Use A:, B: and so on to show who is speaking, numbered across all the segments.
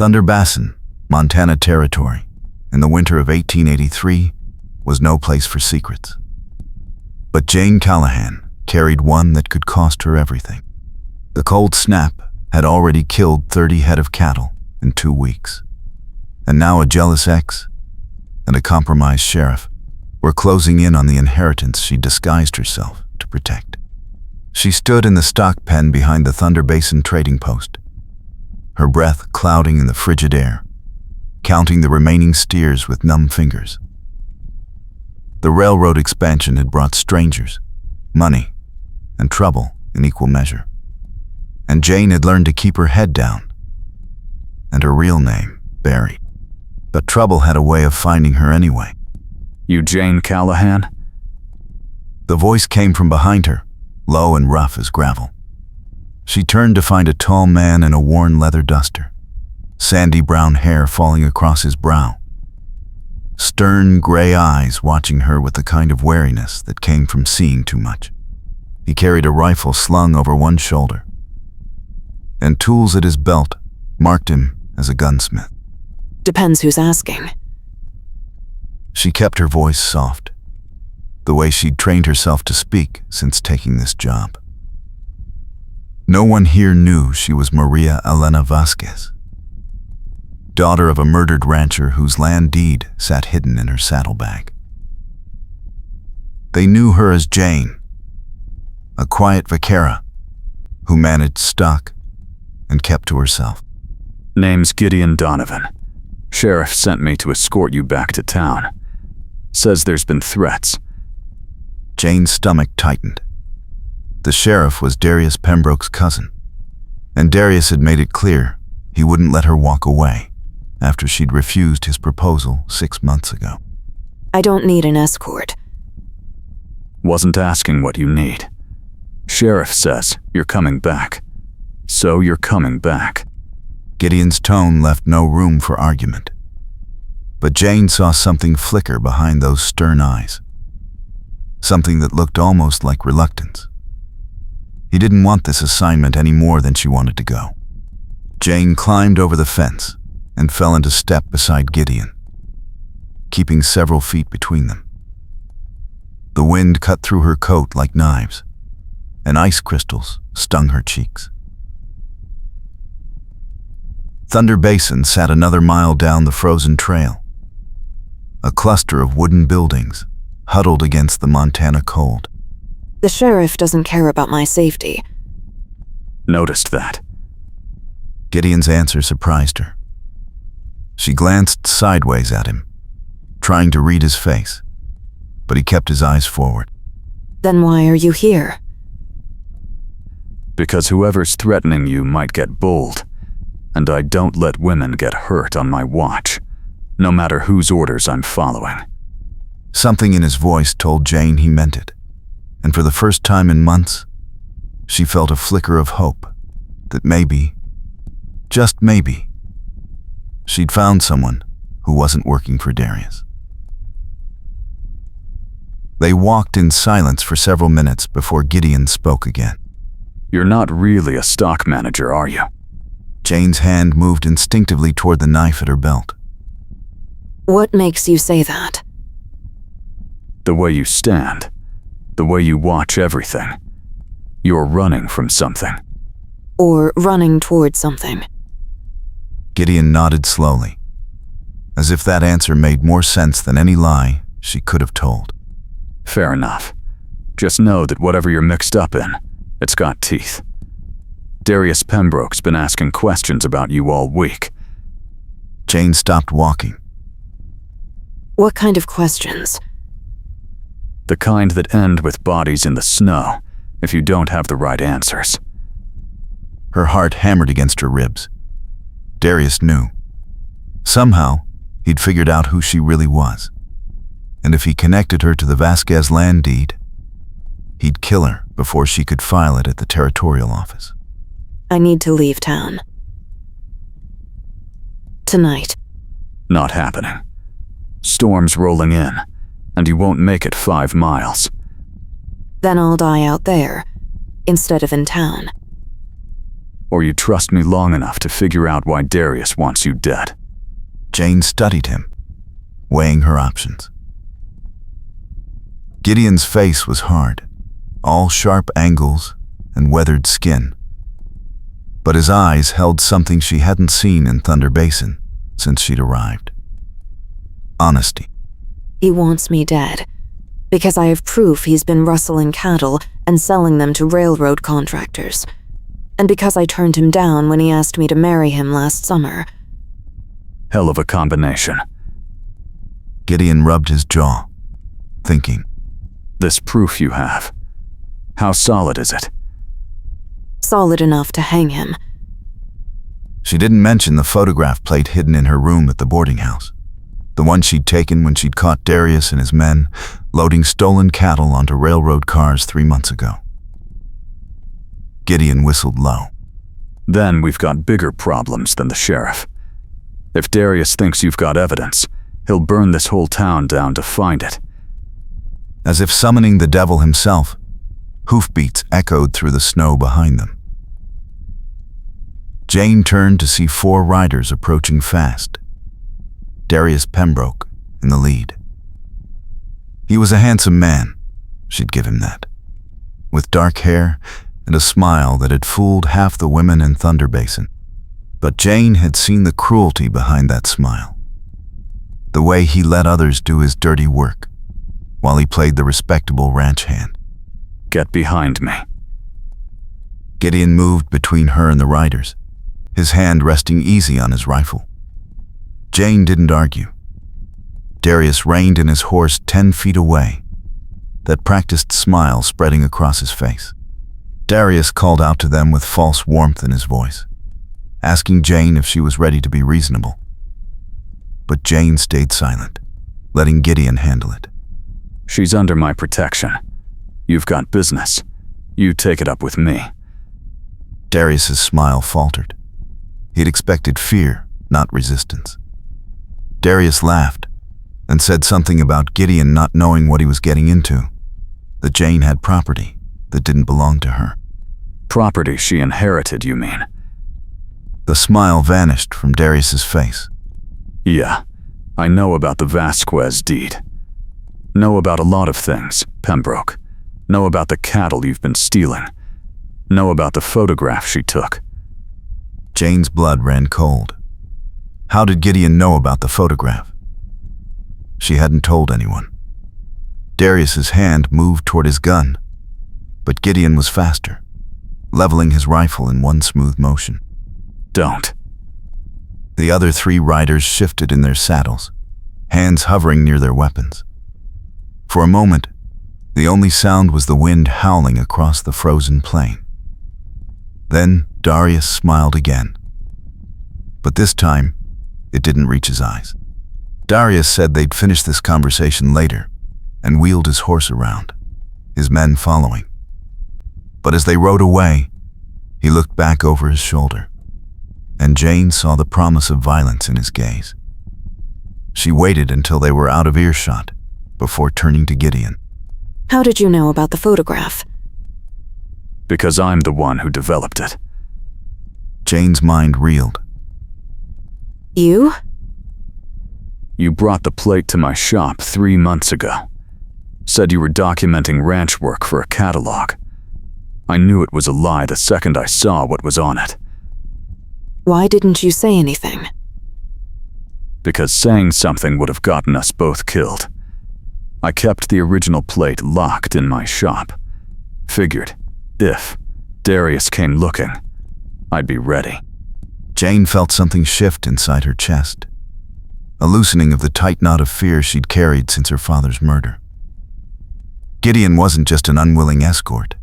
A: Thunder Basin, Montana Territory, in the winter of 1883, was no place for secrets. But Jane Callahan carried one that could cost her everything. The cold snap had already killed 30 head of cattle in 2 weeks. And now a jealous ex and a compromised sheriff were closing in on the inheritance she disguised herself to protect. She stood in the stock pen behind the Thunder Basin trading post, her breath clouding in the frigid air, counting the remaining steers with numb fingers. The railroad expansion had brought strangers, money, and trouble in equal measure. And Jane had learned to keep her head down, and her real name buried. But trouble had a way of finding her anyway.
B: "You Jane Callahan?"
A: The voice came from behind her, low and rough as gravel. She turned to find a tall man in a worn leather duster, sandy brown hair falling across his brow, stern gray eyes watching her with the kind of wariness that came from seeing too much. He carried a rifle slung over one shoulder, and tools at his belt marked him as a gunsmith.
C: Depends who's asking.
A: She kept her voice soft, the way she'd trained herself to speak since taking this job. No one here knew she was Maria Elena Vasquez, daughter of a murdered rancher whose land deed sat hidden in her saddlebag. They knew her as Jane, a quiet vaquera who managed stock and kept to herself.
B: "Name's Gideon Donovan. Sheriff sent me to escort you back to town. Says there's been threats."
A: Jane's stomach tightened. The sheriff was Darius Pembroke's cousin, and Darius had made it clear he wouldn't let her walk away after she'd refused his proposal 6 months ago.
C: I don't need an escort.
B: "Wasn't asking what you need. Sheriff says you're coming back. So you're coming back."
A: Gideon's tone left no room for argument. But Jane saw something flicker behind those stern eyes, something that looked almost like reluctance. He didn't want this assignment any more than she wanted to go. Jane climbed over the fence and fell into step beside Gideon, keeping several feet between them. The wind cut through her coat like knives, and ice crystals stung her cheeks. Thunder Basin sat another mile down the frozen trail, a cluster of wooden buildings huddled against the Montana cold.
C: The sheriff doesn't care about my safety.
B: "Noticed that."
A: Gideon's answer surprised her. She glanced sideways at him, trying to read his face, but he kept his eyes forward.
C: Then why are you here?
B: "Because whoever's threatening you might get bold, and I don't let women get hurt on my watch, no matter whose orders I'm following."
A: Something in his voice told Jane he meant it, and for the first time in months, she felt a flicker of hope that maybe, just maybe, she'd found someone who wasn't working for Darius. They walked in silence for several minutes before Gideon spoke again.
B: "You're not really a stock manager, are you?"
A: Jane's hand moved instinctively toward the knife at her belt.
C: What makes you say that?
B: "The way you stand, the way you watch everything. You're running from something."
C: Or running toward something.
A: Gideon nodded slowly, as if that answer made more sense than any lie she could have told.
B: "Fair enough. Just know that whatever you're mixed up in, it's got teeth. Darius Pembroke's been asking questions about you all week."
A: Jane stopped walking.
C: What kind of questions?
B: The kind that end with bodies in the snow if you don't have the right answers.
A: Her heart hammered against her ribs. Darius knew. Somehow, he'd figured out who she really was. And if he connected her to the Vasquez land deed, he'd kill her before she could file it at the territorial office.
C: I need to leave town. Tonight.
B: Not happening. Storm's rolling in, and you won't make it 5 miles.
C: Then I'll die out there, instead of in town.
B: Or you trust me long enough to figure out why Darius wants you dead.
A: Jane studied him, weighing her options. Gideon's face was hard, all sharp angles and weathered skin. But his eyes held something she hadn't seen in Thunder Basin since she'd arrived. Honesty.
C: He wants me dead, because I have proof he's been rustling cattle and selling them to railroad contractors, and because I turned him down when he asked me to marry him last summer.
B: Hell of a combination.
A: Gideon rubbed his jaw, thinking.
B: This proof you have, how solid is it?
C: Solid enough to hang him.
A: She didn't mention the photograph plate hidden in her room at the boarding house, the one she'd taken when she'd caught Darius and his men loading stolen cattle onto railroad cars 3 months ago. Gideon whistled low.
B: Then we've got bigger problems than the sheriff. If Darius thinks you've got evidence, he'll burn this whole town down to find it.
A: As if summoning the devil himself, hoofbeats echoed through the snow behind them. Jane turned to see 4 riders approaching fast. Darius Pembroke in the lead. He was a handsome man, she'd give him that, with dark hair and a smile that had fooled half the women in Thunder Basin. But Jane had seen the cruelty behind that smile. The way he let others do his dirty work, while he played the respectable ranch hand.
B: Get behind me.
A: Gideon moved between her and the riders, his hand resting easy on his rifle. Jane didn't argue. Darius reined in his horse 10 feet away, that practiced smile spreading across his face. Darius called out to them with false warmth in his voice, asking Jane if she was ready to be reasonable. But Jane stayed silent, letting Gideon handle it.
B: She's under my protection. You've got business. You take it up with me.
A: Darius's smile faltered. He'd expected fear, not resistance. Darius laughed and said something about Gideon not knowing what he was getting into, that Jane had property that didn't belong to her.
B: Property she inherited, you mean?
A: The smile vanished from Darius's face.
B: Yeah, I know about the Vasquez deed. Know about a lot of things, Pembroke. Know about the cattle you've been stealing. Know about the photograph she took.
A: Jane's blood ran cold. How did Gideon know about the photograph? She hadn't told anyone. Darius's hand moved toward his gun, but Gideon was faster, leveling his rifle in one smooth motion.
B: Don't.
A: The other 3 riders shifted in their saddles, hands hovering near their weapons. For a moment, the only sound was the wind howling across the frozen plain. Then Darius smiled again. But this time, it didn't reach his eyes. Darius said they'd finish this conversation later and wheeled his horse around, his men following. But as they rode away, he looked back over his shoulder, and Jane saw the promise of violence in his gaze. She waited until they were out of earshot before turning to Gideon.
C: How did you know about the photograph?
B: Because I'm the one who developed it.
A: Jane's mind reeled.
C: You?
B: You brought the plate to my shop 3 months ago. Said you were documenting ranch work for a catalog. I knew it was a lie the second I saw what was on it.
C: Why didn't you say anything?
B: Because saying something would have gotten us both killed. I kept the original plate locked in my shop. Figured, if Darius came looking, I'd be ready.
A: Jane felt something shift inside her chest, a loosening of the tight knot of fear she'd carried since her father's murder. Gideon wasn't just an unwilling escort.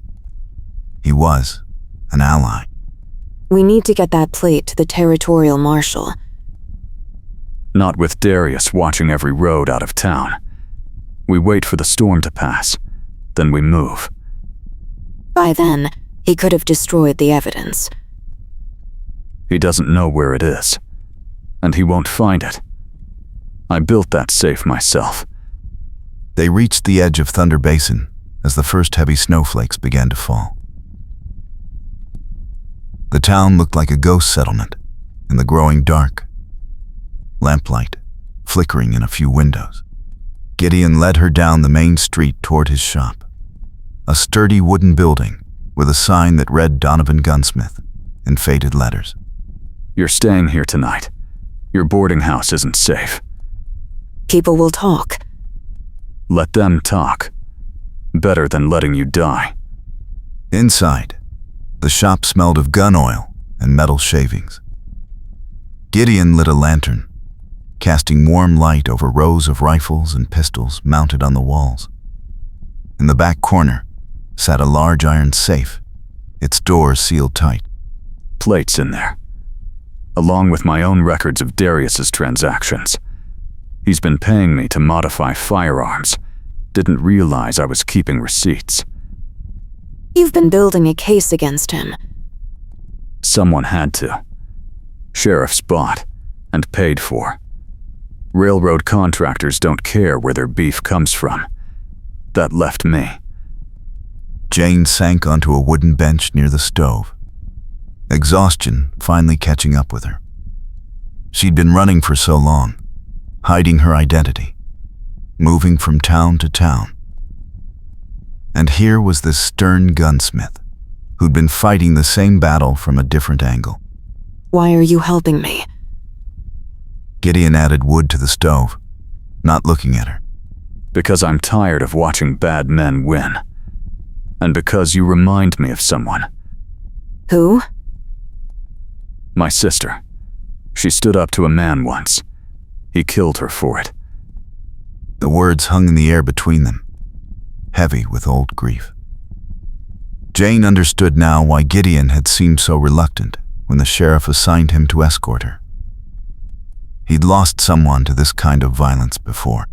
A: He was an ally.
C: We need to get that plate to the territorial marshal.
B: Not with Darius watching every road out of town. We wait for the storm to pass, then we move.
C: By then, he could have destroyed the evidence.
B: He doesn't know where it is, and he won't find it. I built that safe myself.
A: They reached the edge of Thunder Basin as the first heavy snowflakes began to fall. The town looked like a ghost settlement in the growing dark, lamplight flickering in a few windows. Gideon led her down the main street toward his shop, a sturdy wooden building with a sign that read Donovan Gunsmith in faded letters.
B: You're staying here tonight. Your boarding house isn't safe.
C: People will talk.
B: Let them talk. Better than letting you die.
A: Inside, the shop smelled of gun oil and metal shavings. Gideon lit a lantern, casting warm light over rows of rifles and pistols mounted on the walls. In the back corner sat a large iron safe, its door sealed tight.
B: Plates in there, along with my own records of Darius's transactions. He's been paying me to modify firearms. Didn't realize I was keeping receipts.
C: You've been building a case against him.
B: Someone had to. Sheriffs bought and paid for. Railroad contractors don't care where their beef comes from. That left me.
A: Jane sank onto a wooden bench near the stove, exhaustion finally catching up with her. She'd been running for so long, hiding her identity, moving from town to town. And here was this stern gunsmith who'd been fighting the same battle from a different angle.
C: Why are you helping me?
A: Gideon added wood to the stove, not looking at her.
B: Because I'm tired of watching bad men win. And because you remind me of someone.
C: Who?
B: My sister. She stood up to a man once. He killed her for it.
A: The words hung in the air between them, heavy with old grief. Jane understood now why Gideon had seemed so reluctant when the sheriff assigned him to escort her. He'd lost someone to this kind of violence before.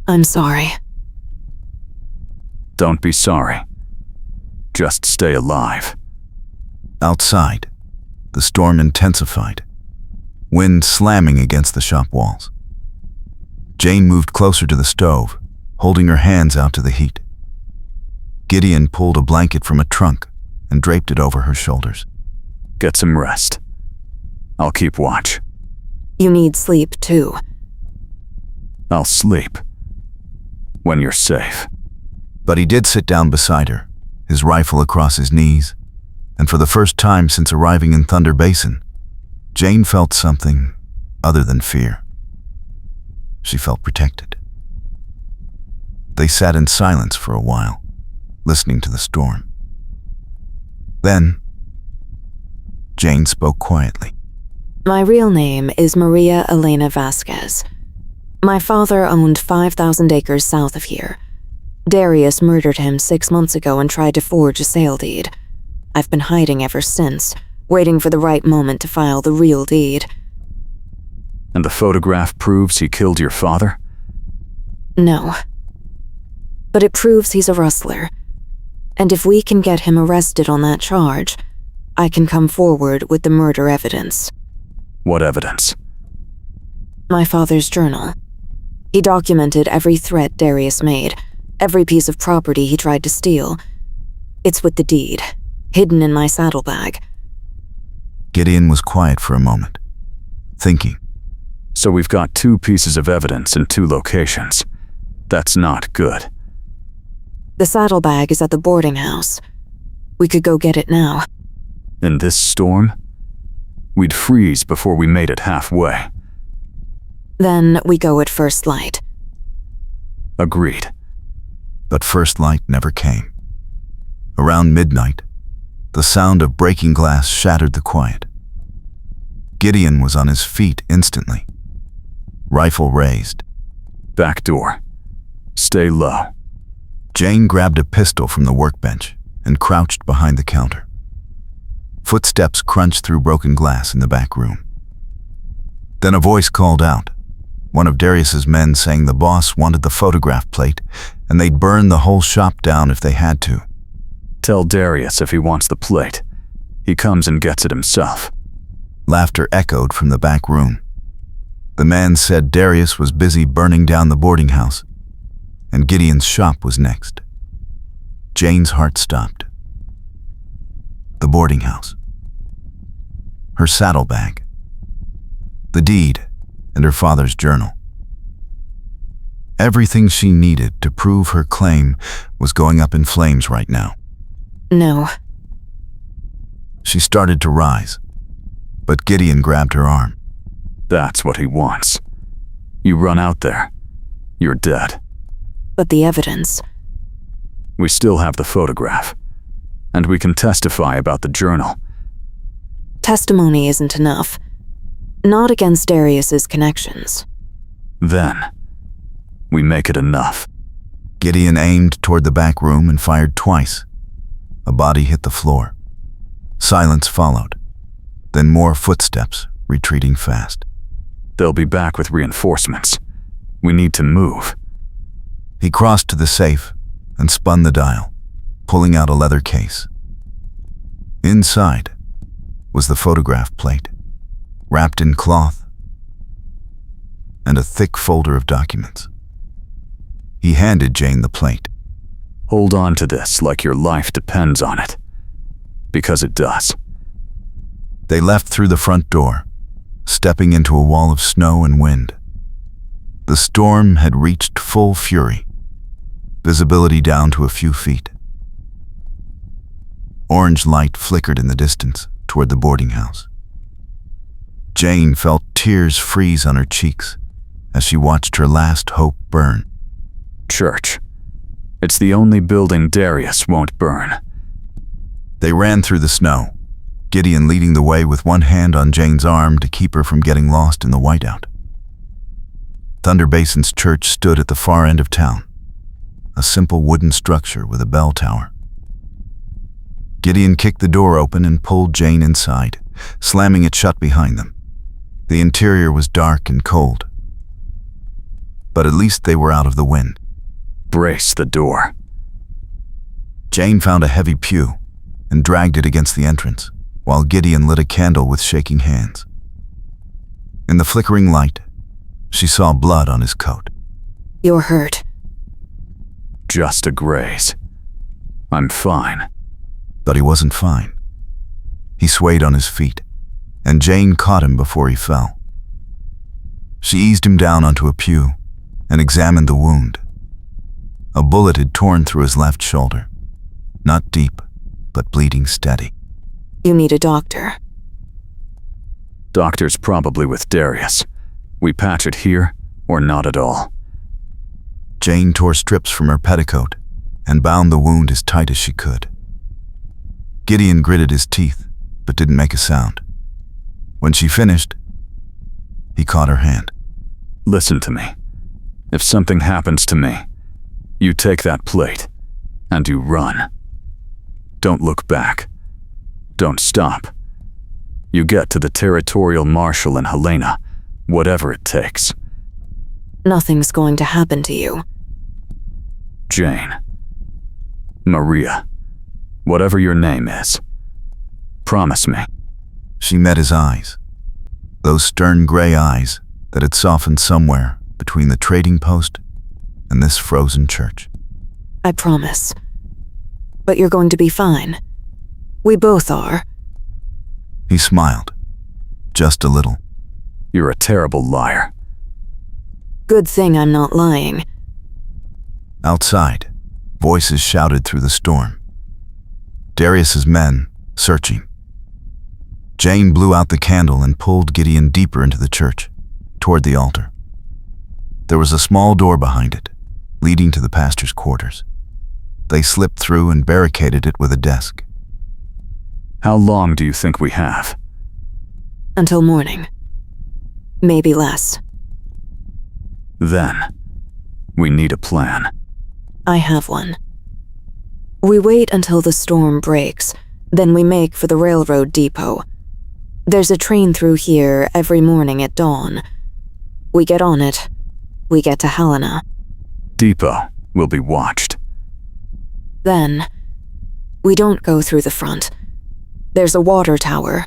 C: I'm sorry.
B: Don't be sorry. Just stay alive.
A: Outside, the storm intensified, wind slamming against the shop walls. Jane moved closer to the stove, holding her hands out to the heat. Gideon pulled a blanket from a trunk and draped it over her shoulders.
B: Get some rest. I'll keep watch.
C: You need sleep, too.
B: I'll sleep. When you're safe.
A: But he did sit down beside her, his rifle across his knees, and for the first time since arriving in Thunder Basin, Jane felt something other than fear. She felt protected. They sat in silence for a while, listening to the storm. Then, Jane spoke quietly.
C: My real name is Maria Elena Vasquez. My father owned 5,000 acres south of here. Darius murdered him 6 months ago and tried to forge a sale deed. I've been hiding ever since, waiting for the right moment to file the real deed.
B: And the photograph proves he killed your father?
C: No. But it proves he's a rustler. And if we can get him arrested on that charge, I can come forward with the murder evidence.
B: What evidence?
C: My father's journal. He documented every threat Darius made, every piece of property he tried to steal. It's with the deed, hidden in my saddlebag.
A: Gideon was quiet for a moment, thinking.
B: So we've got 2 pieces of evidence in 2 locations. That's not good.
C: The saddlebag is at the boarding house. We could go get it now.
B: In this storm? We'd freeze before we made it halfway.
C: Then we go at first light.
B: Agreed.
A: But first light never came. Around midnight, the sound of breaking glass shattered the quiet. Gideon was on his feet instantly, rifle raised.
B: Back door. Stay low.
A: Jane grabbed a pistol from the workbench and crouched behind the counter. Footsteps crunched through broken glass in the back room. Then a voice called out. One of Darius's men saying the boss wanted the photograph plate and they'd burn the whole shop down if they had to.
B: Tell Darius if he wants the plate. He comes and gets it himself.
A: Laughter echoed from the back room. The man said Darius was busy burning down the boarding house, and Gideon's shop was next. Jane's heart stopped. The boarding house. her saddlebag, the deed, and her father's journal. Everything she needed to prove her claim was going up in flames right now.
C: No.
A: She started to rise, but Gideon grabbed her arm.
B: That's what he wants. You run out there, you're dead.
C: But the evidence.
B: We still have the photograph, and we can testify about the journal.
C: Testimony isn't enough. Not against Darius's connections.
B: Then, we make it enough.
A: Gideon aimed toward the back room and fired twice. A body hit the floor. Silence followed. Then more footsteps, retreating fast.
B: They'll be back with reinforcements. We need to move.
A: He crossed to the safe and spun the dial, pulling out a leather case. Inside was the photograph plate, wrapped in cloth, and a thick folder of documents. He handed Jane the plate.
B: Hold on to this like your life depends on it. Because it does.
A: They left through the front door, stepping into a wall of snow and wind. The storm had reached full fury, visibility down to a few feet. Orange light flickered in the distance toward the boarding house. Jane felt tears freeze on her cheeks as she watched her last hope burn.
B: Church. It's the only building Darius won't burn.
A: They ran through the snow, Gideon leading the way with one hand on Jane's arm to keep her from getting lost in the whiteout. Thunder Basin's church stood at the far end of town, a simple wooden structure with a bell tower. Gideon kicked the door open and pulled Jane inside, slamming it shut behind them. The interior was dark and cold, but at least they were out of the wind.
B: Brace the door.
A: Jane found a heavy pew and dragged it against the entrance, while Gideon lit a candle with shaking hands. In the flickering light, she saw blood on his coat.
C: You're hurt.
B: Just a graze. I'm fine.
A: But he wasn't fine. He swayed on his feet, and Jane caught him before he fell. She eased him down onto a pew and examined the wound. A bullet had torn through his left shoulder, not deep, but bleeding steady.
C: You need a doctor.
B: Doctor's probably with Darius. We patch it here, or not at all.
A: Jane tore strips from her petticoat and bound the wound as tight as she could. Gideon gritted his teeth, but didn't make a sound. When she finished, he caught her hand.
B: Listen to me. If something happens to me, you take that plate, and you run. Don't look back. Don't stop. You get to the territorial marshal in Helena, whatever it takes.
C: Nothing's going to happen to you.
B: Jane. Maria. Whatever your name is. Promise me.
A: She met his eyes, those stern gray eyes that had softened somewhere between the trading post and this frozen church.
C: I promise. But you're going to be fine. We both are.
A: He smiled, just a little.
B: You're a terrible liar.
C: Good thing I'm not lying.
A: Outside, voices shouted through the storm. Darius's men, searching. Jane blew out the candle and pulled Gideon deeper into the church, toward the altar. There was a small door behind it, leading to the pastor's quarters. They slipped through and barricaded it with a desk.
B: How long do you think we have?
C: Until morning. Maybe less.
B: Then, we need a plan.
C: I have one. We wait until the storm breaks, then we make for the railroad depot. There's a train through here every morning at dawn. We get on it. We get to Helena.
B: Depot will be watched.
C: Then, we don't go through the front. There's a water tower.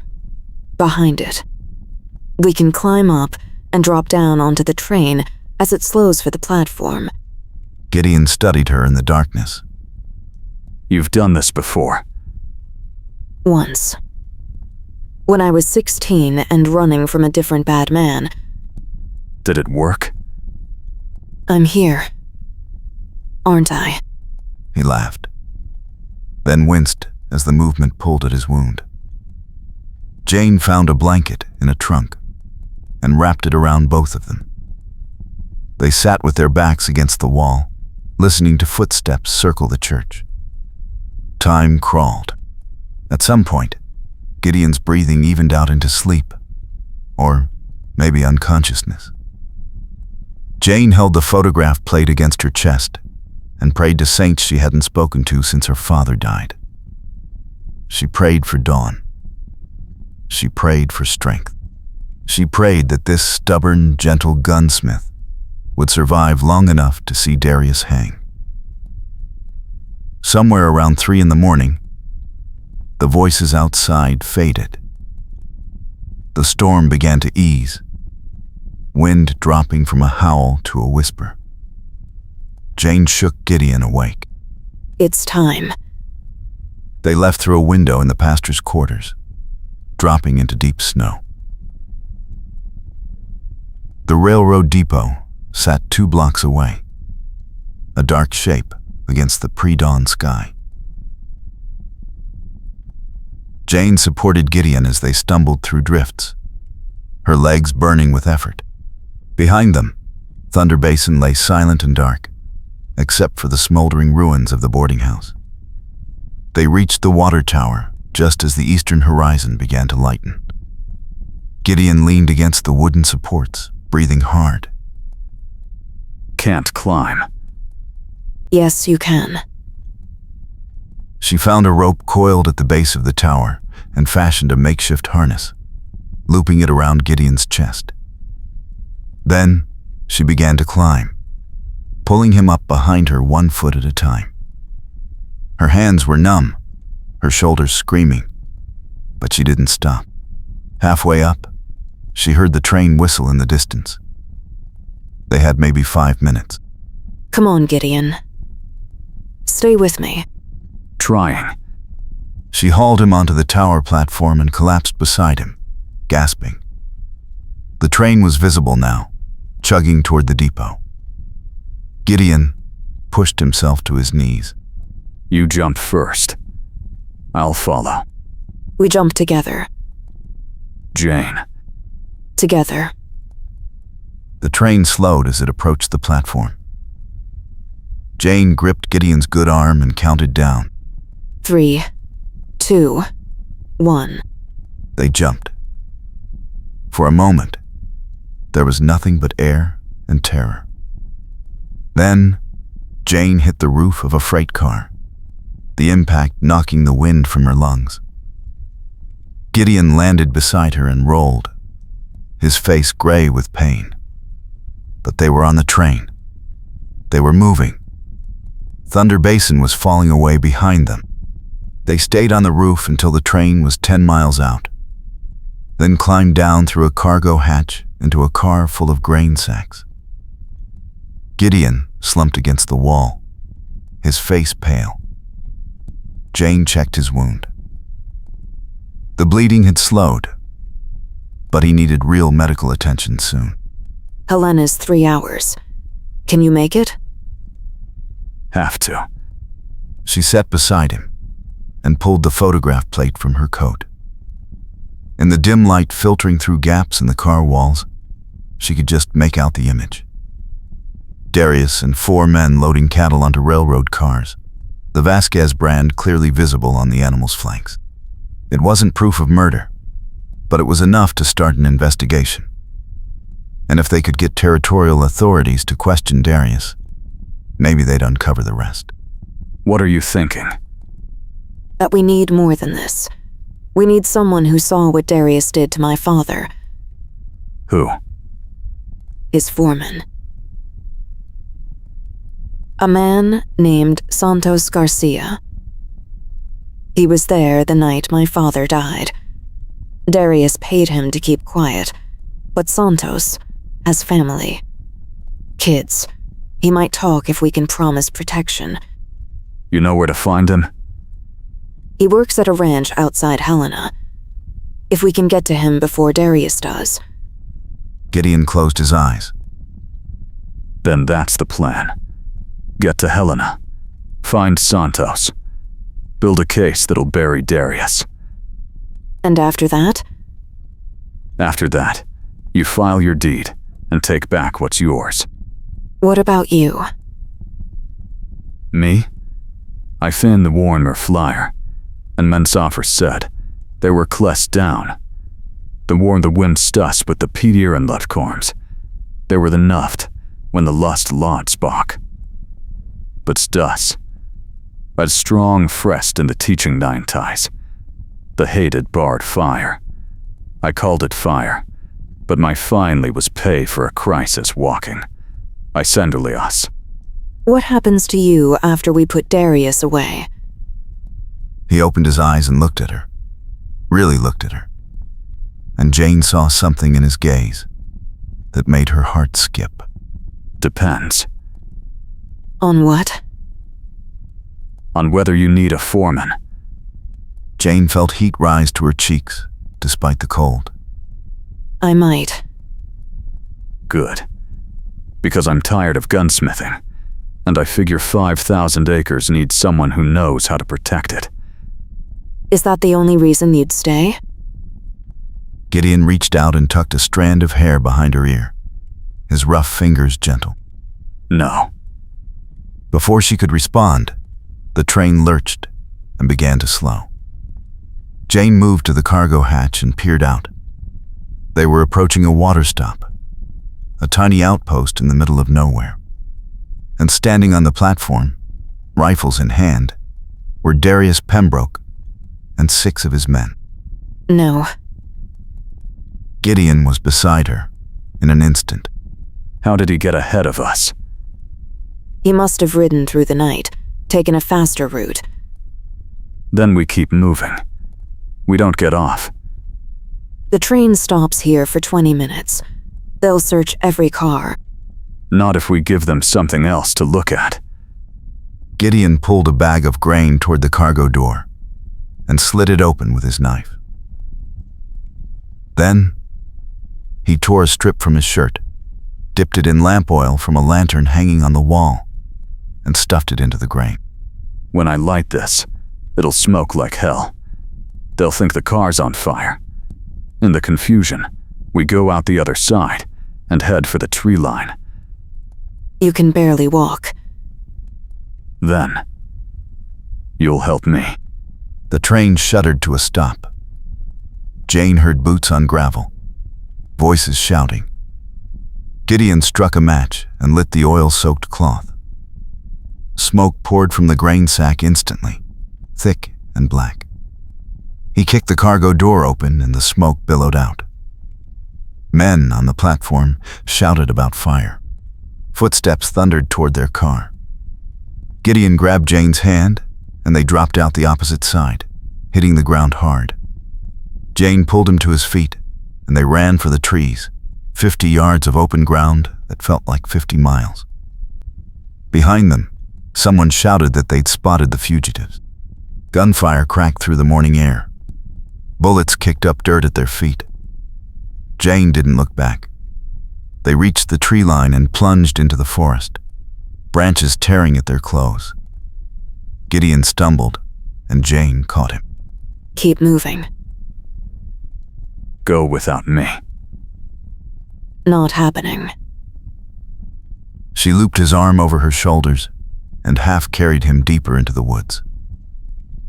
C: Behind it. We can climb up and drop down onto the train as it slows for the platform.
A: Gideon studied her in the darkness.
B: You've done this before.
C: Once. When I was 16 and running from a different bad man.
B: Did it work?
C: I'm here. Aren't I?
A: He laughed, then winced as the movement pulled at his wound. Jane found a blanket in a trunk and wrapped it around both of them. They sat with their backs against the wall, listening to footsteps circle the church. Time crawled. At some point, Gideon's breathing evened out into sleep, or maybe unconsciousness. Jane held the photograph plate against her chest and prayed to saints she hadn't spoken to since her father died. She prayed for Dawn. She prayed for strength. She prayed that this stubborn, gentle gunsmith would survive long enough to see Darius hang. Somewhere around 3 a.m, the voices outside faded. The storm began to ease, wind dropping from a howl to a whisper. Jane shook Gideon awake.
C: It's time.
A: They left through a window in the pastor's quarters, dropping into deep snow. The railroad depot sat 2 blocks away, a dark shape against the pre-dawn sky. Jane supported Gideon as they stumbled through drifts, her legs burning with effort. Behind them, Thunder Basin lay silent and dark, except for the smoldering ruins of the boarding house. They reached the water tower just as the eastern horizon began to lighten. Gideon leaned against the wooden supports, breathing hard.
B: Can't climb.
C: Yes, you can.
A: She found a rope coiled at the base of the tower and fashioned a makeshift harness, looping it around Gideon's chest. Then she began to climb, pulling him up behind her 1 foot at a time. Her hands were numb, her shoulders screaming, but she didn't stop. Halfway up, she heard the train whistle in the distance. They had maybe 5 minutes.
C: Come on, Gideon. Stay with me.
B: Trying.
A: She hauled him onto the tower platform and collapsed beside him, gasping. The train was visible now, chugging toward the depot. Gideon pushed himself to his knees.
B: You jump first. I'll follow.
C: We jump together.
B: Jane.
C: Together.
A: The train slowed as it approached the platform. Jane gripped Gideon's good arm and counted down.
C: 3, 2, 1.
A: They jumped. For a moment, there was nothing but air and terror. Then, Jane hit the roof of a freight car, the impact knocking the wind from her lungs. Gideon landed beside her and rolled, his face gray with pain. But they were on the train. They were moving. Thunder Basin was falling away behind them. They stayed on the roof until the train was 10 miles out, then climbed down through a cargo hatch into a car full of grain sacks. Gideon slumped against the wall, his face pale. Jane checked his wound. The bleeding had slowed, but he needed real medical attention soon.
C: Helena's 3 hours. Can you make it?
B: Have to.
A: She sat beside him and pulled the photograph plate from her coat. In the dim light filtering through gaps in the car walls, she could just make out the image. Darius and 4 men loading cattle onto railroad cars, the Vasquez brand clearly visible on the animal's flanks. It wasn't proof of murder, but it was enough to start an investigation. And if they could get territorial authorities to question Darius, maybe they'd uncover the rest.
B: What are you thinking?
C: That we need more than this. We need someone who saw what Darius did to my father.
B: Who?
C: His foreman. A man named Santos Garcia. He was there the night my father died. Darius paid him to keep quiet, but Santos has family. Kids. He might talk if we can promise protection.
B: You know where to find him?
C: He works at a ranch outside Helena. if we can get to him before Darius does.
A: Gideon closed his eyes.
B: Then that's the plan. Get to Helena. Find Santos. Build a case that'll bury Darius.
C: And after that?
B: After that, you file your deed and take back what's yours.
C: What about you?
B: Me? I finned the Warner flyer, and Mensoffer said they were klest down. The warn the wind stus with the Pedir and Lutkorms. They were the nuft when the lust lot spok. But stus, as strong frest in the teaching nine ties, the hated barred fire. I called it fire, but my finally was pay for a crisis walking. I Sendelios.
C: What happens to you after we put Darius away?
A: He opened his eyes and looked at her. Really looked at her. And Jane saw something in his gaze that made her heart skip.
B: Depends.
C: On what?
B: On whether you need a foreman.
A: Jane felt heat rise to her cheeks, despite the cold.
C: I might.
B: Good. Because I'm tired of gunsmithing, and I figure 5,000 acres needs someone who knows how to protect it.
C: Is that the only reason you'd stay?
A: Gideon reached out and tucked a strand of hair behind her ear, his rough fingers gentle.
B: No.
A: Before she could respond, the train lurched and began to slow. Jane moved to the cargo hatch and peered out. They were approaching a water stop, a tiny outpost in the middle of nowhere. And standing on the platform, rifles in hand, were Darius Pembroke and 6 of his men.
C: No.
A: Gideon was beside her in an instant.
B: How did he get ahead of us?
C: He must have ridden through the night, taken a faster route.
B: Then we keep moving. We don't get off.
C: The train stops here for 20 minutes. They'll search every car.
B: Not if we give them something else to look at.
A: Gideon pulled a bag of grain toward the cargo door and slid it open with his knife. Then, he tore a strip from his shirt, dipped it in lamp oil from a lantern hanging on the wall, and stuffed it into the grain.
B: When I light this, it'll smoke like hell. They'll think the car's on fire. In the confusion, we go out the other side and head for the tree line.
C: You can barely walk.
B: Then, you'll help me.
A: The train shuddered to a stop. Jane heard boots on gravel, voices shouting. Gideon struck a match and lit the oil-soaked cloth. Smoke poured from the grain sack instantly, thick and black. He kicked the cargo door open and the smoke billowed out. Men on the platform shouted about fire. Footsteps thundered toward their car. Gideon grabbed Jane's hand and they dropped out the opposite side, hitting the ground hard. Jane pulled him to his feet and they ran for the trees, 50 yards of open ground that felt like 50 miles. Behind them, someone shouted that they'd spotted the fugitives. Gunfire cracked through the morning air. Bullets kicked up dirt at their feet. Jane didn't look back. They reached the tree line and plunged into the forest, branches tearing at their clothes. Gideon stumbled, and Jane caught him.
C: Keep moving.
B: Go without me.
C: Not happening.
A: She looped his arm over her shoulders and half carried him deeper into the woods.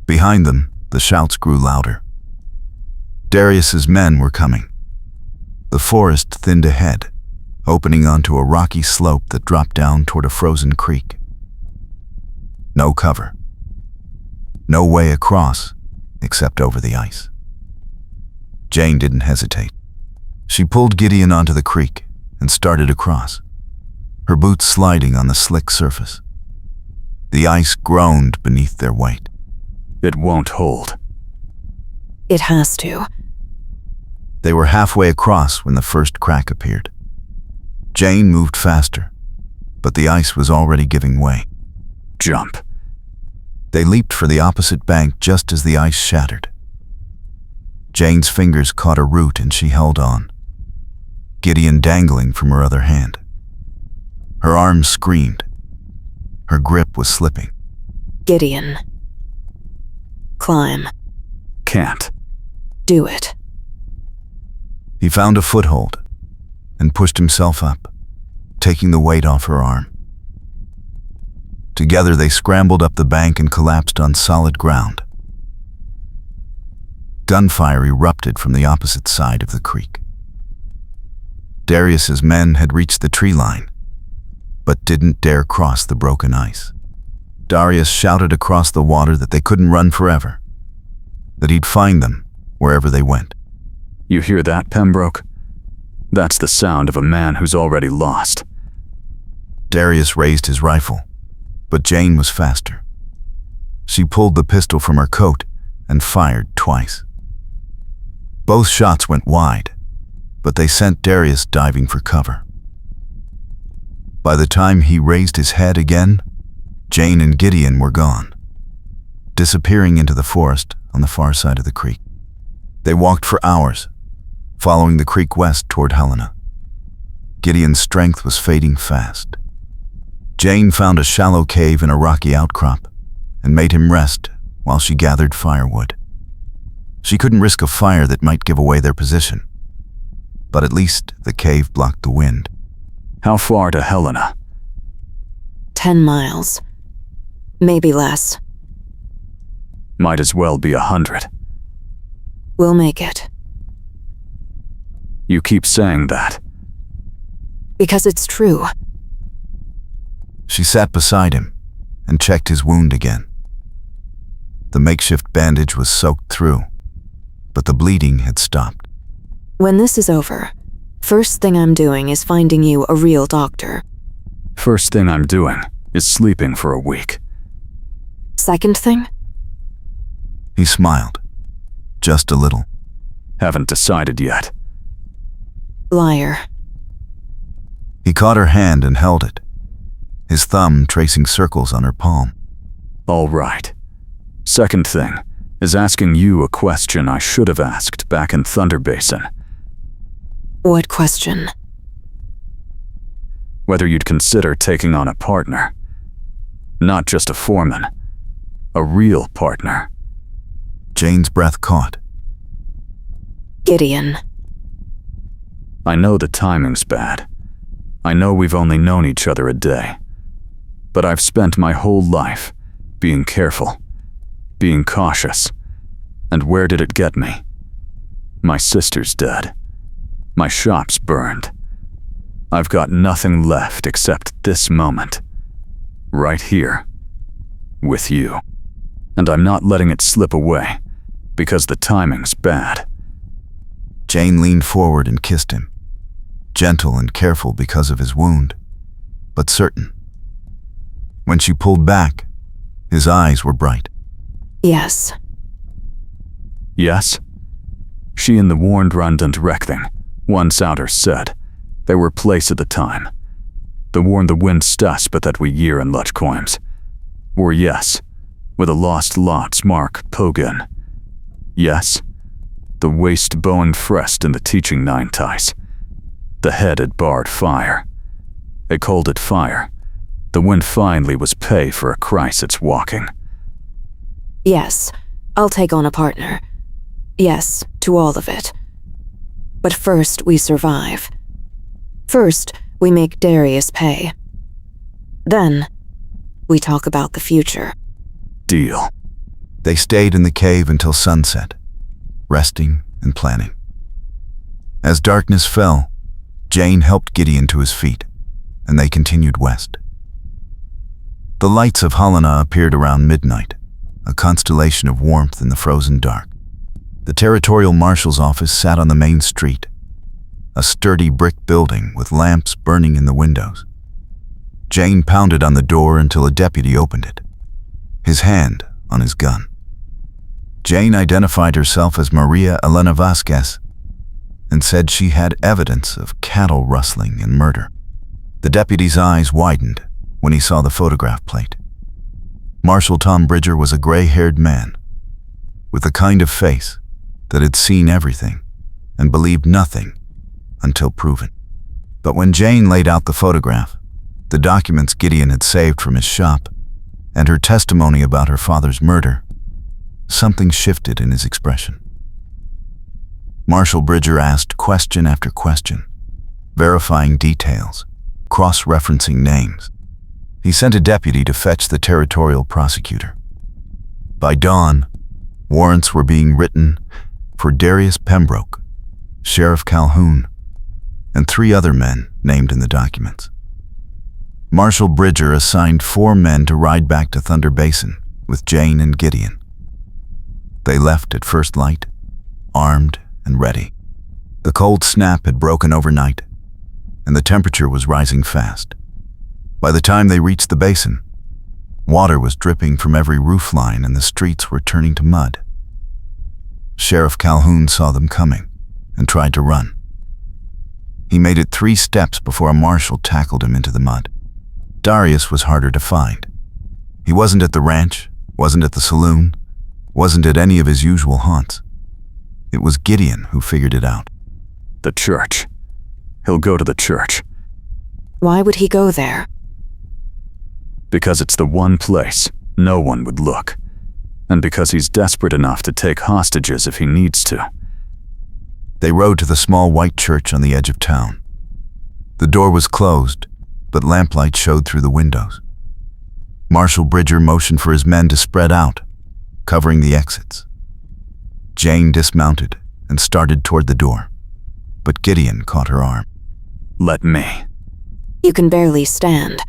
A: Behind them, the shouts grew louder. Darius's men were coming. The forest thinned ahead, opening onto a rocky slope that dropped down toward a frozen creek. No cover. No way across, except over the ice. Jane didn't hesitate. She pulled Gideon onto the creek and started across, her boots sliding on the slick surface. The ice groaned beneath their weight.
B: It won't hold.
C: It has to.
A: They were halfway across when the first crack appeared. Jane moved faster, but the ice was already giving way.
B: Jump.
A: They leaped for the opposite bank just as the ice shattered. Jane's fingers caught a root and she held on, Gideon dangling from her other hand. Her arms screamed. Her grip was slipping.
C: Gideon. Climb.
B: Can't.
C: Do it.
A: He found a foothold and pushed himself up, taking the weight off her arm. Together they scrambled up the bank and collapsed on solid ground. Gunfire erupted from the opposite side of the creek. Darius's men had reached the tree line, but didn't dare cross the broken ice. Darius shouted across the water that they couldn't run forever, that he'd find them wherever they went.
B: You hear that, Pembroke? That's the sound of a man who's already lost.
A: Darius raised his rifle, but Jane was faster. She pulled the pistol from her coat and fired twice. Both shots went wide, but they sent Darius diving for cover. By the time he raised his head again, Jane and Gideon were gone, disappearing into the forest on the far side of the creek. They walked for hours, following the creek west toward Helena. Gideon's strength was fading fast. Jane found a shallow cave in a rocky outcrop and made him rest while she gathered firewood. She couldn't risk a fire that might give away their position, but at least the cave blocked the wind.
B: How far to Helena?
C: 10 miles. Maybe less.
B: Might as well be 100.
C: We'll make it.
B: You keep saying that.
C: Because it's true.
A: She sat beside him and checked his wound again. The makeshift bandage was soaked through, but the bleeding had stopped.
C: When this is over, first thing I'm doing is finding you a real doctor.
B: First thing I'm doing is sleeping for a week.
C: Second thing?
A: He smiled, just a little.
B: Haven't decided yet.
C: Liar.
A: He caught her hand and held it, his thumb tracing circles on her palm.
B: All right. Second thing is asking you a question I should have asked back in Thunder Basin.
C: What question?
B: Whether you'd consider taking on a partner. Not just a foreman. A real partner.
A: Jane's breath caught.
C: Gideon.
B: I know the timing's bad. I know we've only known each other a day. But I've spent my whole life being careful, being cautious. And where did it get me? My sister's dead. My shop's burned. I've got nothing left except this moment. Right here. With you. And I'm not letting it slip away, because the timing's bad.
A: Jane leaned forward and kissed him, gentle and careful because of his wound, but certain. When she pulled back, his eyes were bright.
C: Yes.
B: Yes? She and the warned Rundant Rekthing, one Souter said, they were place at the time. The warned the wind stas but that we year in Luch coims. Or yes, with a lost lots mark Pogan. Yes, the waist bone frest in the teaching nine ties. The head had barred fire. They called it fire. The wind finally was pay for a Christ it's walking.
C: Yes, I'll take on a partner. Yes, to all of it. But first we survive. First, we make Darius pay. Then, we talk about the future.
B: Deal.
A: They stayed in the cave until sunset, resting and planning. As darkness fell, Jane helped Gideon to his feet, and they continued west. The lights of Helena appeared around midnight, a constellation of warmth in the frozen dark. The territorial marshal's office sat on the main street, a sturdy brick building with lamps burning in the windows. Jane pounded on the door until a deputy opened it, his hand on his gun. Jane identified herself as Maria Elena Vasquez and said she had evidence of cattle rustling and murder. The deputy's eyes widened when he saw the photograph plate. Marshal Tom Bridger was a gray-haired man with the kind of face that had seen everything and believed nothing until proven. But when Jane laid out the photograph, the documents Gideon had saved from his shop, and her testimony about her father's murder, something shifted in his expression. Marshal Bridger asked question after question, verifying details, cross-referencing names. He sent a deputy to fetch the territorial prosecutor. By dawn, warrants were being written for Darius Pembroke, Sheriff Calhoun, and 3 other men named in the documents. Marshal Bridger assigned 4 men to ride back to Thunder Basin with Jane and Gideon. They left at first light, armed and ready. The cold snap had broken overnight, and the temperature was rising fast. By the time they reached the basin, water was dripping from every roofline and the streets were turning to mud. Sheriff Calhoun saw them coming and tried to run. He made it 3 steps before a marshal tackled him into the mud. Darius was harder to find. He wasn't at the ranch, wasn't at the saloon, wasn't at any of his usual haunts. It was Gideon who figured it out.
B: The church. He'll go to the church.
C: Why would he go there?
B: Because it's the one place no one would look, and because he's desperate enough to take hostages if he needs to.
A: They rode to the small white church on the edge of town. The door was closed, but lamplight showed through the windows. Marshal Bridger motioned for his men to spread out, covering the exits. Jane dismounted and started toward the door, but Gideon caught her arm.
B: Let me.
C: You can barely stand.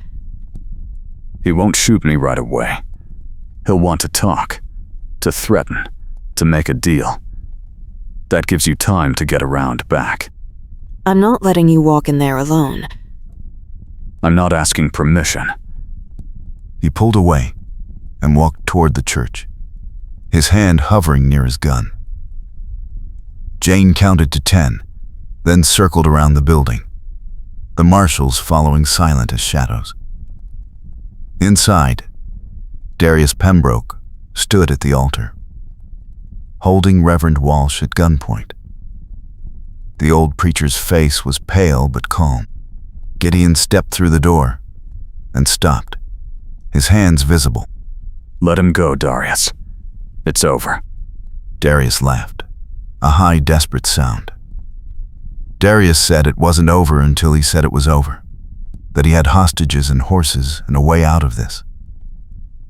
B: He won't shoot me right away. He'll want to talk, to threaten, to make a deal. That gives you time to get around back.
C: I'm not letting you walk in there alone.
B: I'm not asking permission.
A: He pulled away and walked toward the church, his hand hovering near his gun. Jane counted to 10, then circled around the building, the marshals following silent as shadows. Inside, Darius Pembroke stood at the altar, holding Reverend Walsh at gunpoint. The old preacher's face was pale but calm. Gideon stepped through the door and stopped, his hands visible.
B: Let him go, Darius. It's over.
A: Darius laughed, a high, desperate sound. Darius said it wasn't over until he said it was over, that he had hostages and horses and a way out of this.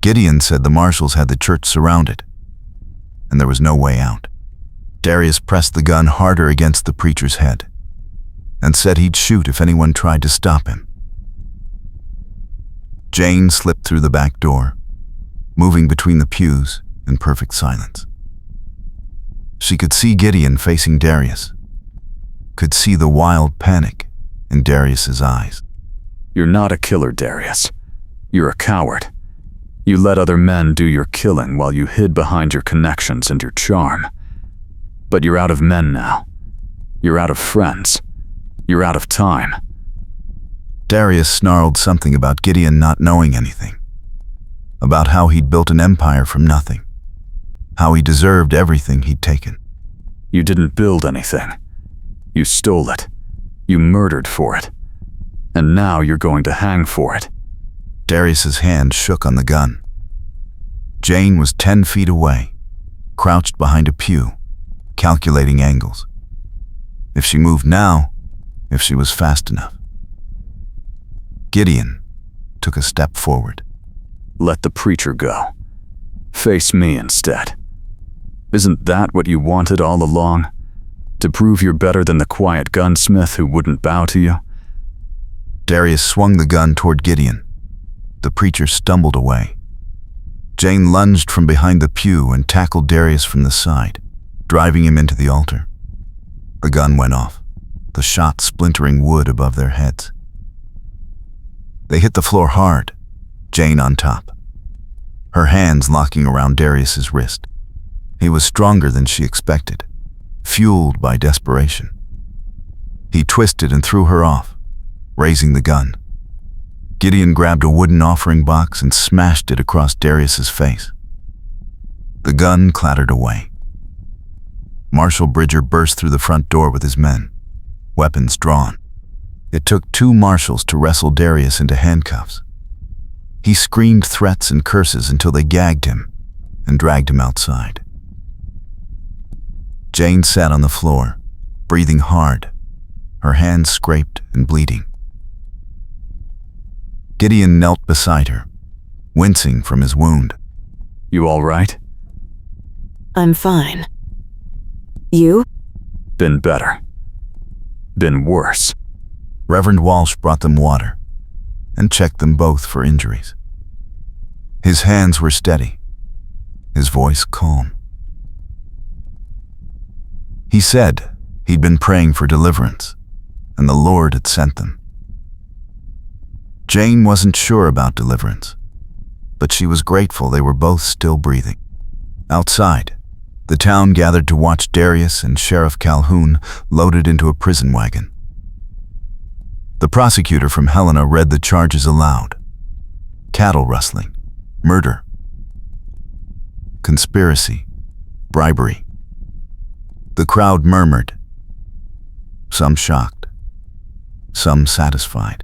A: Gideon said the marshals had the church surrounded, and there was no way out. Darius pressed the gun harder against the preacher's head and said he'd shoot if anyone tried to stop him. Jane slipped through the back door, moving between the pews in perfect silence. She could see Gideon facing Darius, could see the wild panic in Darius's eyes.
B: You're not a killer, Darius. You're a coward. You let other men do your killing while you hid behind your connections and your charm. But you're out of men now. You're out of friends. You're out of time.
A: Darius snarled something about Gideon not knowing anything, about how he'd built an empire from nothing, how he deserved everything he'd taken.
B: You didn't build anything. You stole it. You murdered for it. And now you're going to hang for it.
A: Darius's hand shook on the gun. Jane was 10 feet away, crouched behind a pew, calculating angles. If she moved now, if she was fast enough. Gideon took a step forward.
B: Let the preacher go. Face me instead. Isn't that what you wanted all along? To prove you're better than the quiet gunsmith who wouldn't bow to you?
A: Darius swung the gun toward Gideon. The preacher stumbled away. Jane lunged from behind the pew and tackled Darius from the side, driving him into the altar. The gun went off, the shot splintering wood above their heads. They hit the floor hard, Jane on top, her hands locking around Darius's wrist. He was stronger than she expected, fueled by desperation. He twisted and threw her off, raising the gun. Gideon grabbed a wooden offering box and smashed it across Darius's face. The gun clattered away. Marshal Bridger burst through the front door with his men, weapons drawn. It took 2 marshals to wrestle Darius into handcuffs. He screamed threats and curses until they gagged him and dragged him outside. Jane sat on the floor, breathing hard, her hands scraped and bleeding. Gideon knelt beside her, wincing from his wound.
B: You all right?
C: I'm fine. You?
B: Been better. Been worse.
A: Reverend Walsh brought them water and checked them both for injuries. His hands were steady, his voice calm. He said he'd been praying for deliverance, and the Lord had sent them. Jane wasn't sure about deliverance, but she was grateful they were both still breathing. Outside, the town gathered to watch Darius and Sheriff Calhoun loaded into a prison wagon. The prosecutor from Helena read the charges aloud: cattle rustling, murder, conspiracy, bribery. The crowd murmured, some shocked, some satisfied.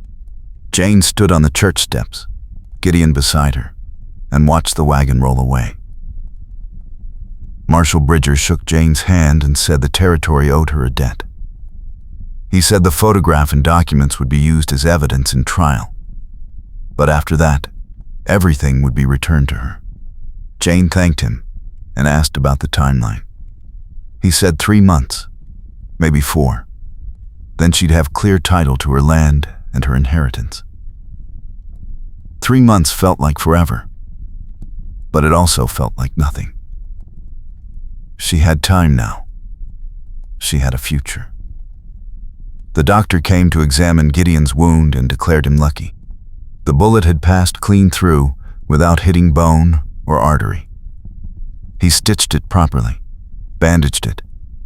A: Jane stood on the church steps, Gideon beside her, and watched the wagon roll away. Marshal Bridger shook Jane's hand and said the territory owed her a debt. He said the photograph and documents would be used as evidence in trial. But after that, everything would be returned to her. Jane thanked him and asked about the timeline. He said 3 months, maybe 4. Then she'd have clear title to her land and her inheritance. 3 months felt like forever, but it also felt like nothing. She had time now. She had a future. The doctor came to examine Gideon's wound and declared him lucky. The bullet had passed clean through without hitting bone or artery. He stitched it properly, bandaged it,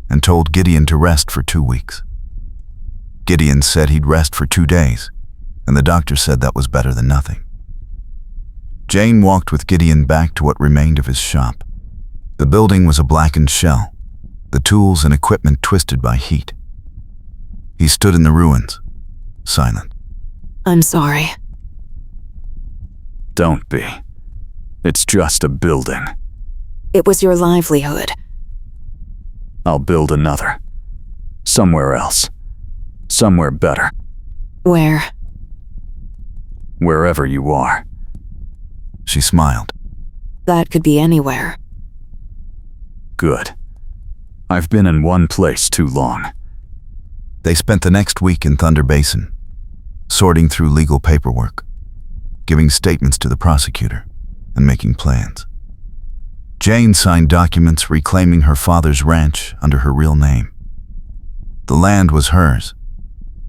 A: and told Gideon to rest for 2 weeks. Gideon said he'd rest for 2 days, and the doctor said that was better than nothing. Jane walked with Gideon back to what remained of his shop. The building was a blackened shell, the tools and equipment twisted by heat. He stood in the ruins, silent.
C: I'm sorry.
B: Don't be. It's just a building.
C: It was your livelihood.
B: I'll build another. Somewhere else. Somewhere better.
C: Where?
B: Wherever you are.
A: She smiled.
C: That could be anywhere.
B: Good. I've been in one place too long.
A: They spent the next week in Thunder Basin, sorting through legal paperwork, giving statements to the prosecutor, and making plans. Jane signed documents reclaiming her father's ranch under her real name. The land was hers,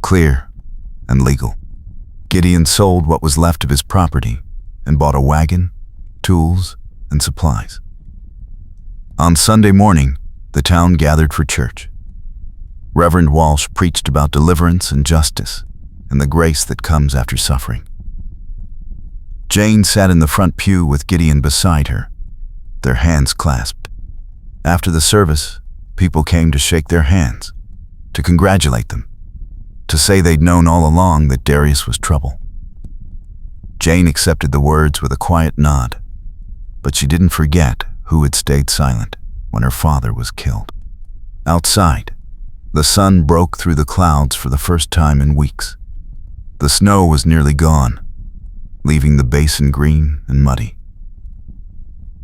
A: clear and legal. Gideon sold what was left of his property and bought a wagon, tools, and supplies. On Sunday morning, the town gathered for church. Reverend Walsh preached about deliverance and justice and the grace that comes after suffering. Jane sat in the front pew with Gideon beside her, their hands clasped. After the service, people came to shake their hands, to congratulate them, to say they'd known all along that Darius was trouble. Jane accepted the words with a quiet nod, but she didn't forget who had stayed silent when her father was killed. Outside, the sun broke through the clouds for the first time in weeks. The snow was nearly gone, leaving the basin green and muddy.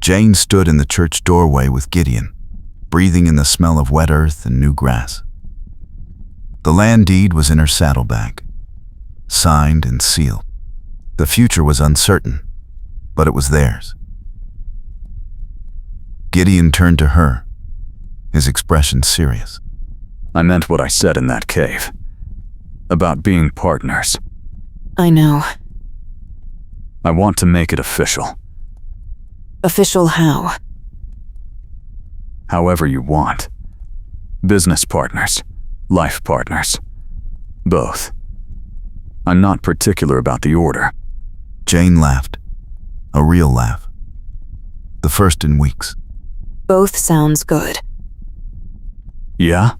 A: Jane stood in the church doorway with Gideon, breathing in the smell of wet earth and new grass. The land deed was in her saddlebag, signed and sealed. The future was uncertain, but it was theirs. Gideon turned to her, his expression serious.
B: I meant what I said in that cave. About being partners.
C: I know.
B: I want to make it official.
C: Official how?
B: However you want. Business partners. Life partners. Both. I'm not particular about the order.
A: Jane laughed, a real laugh. The first in weeks.
C: Both sounds good.
B: Yeah?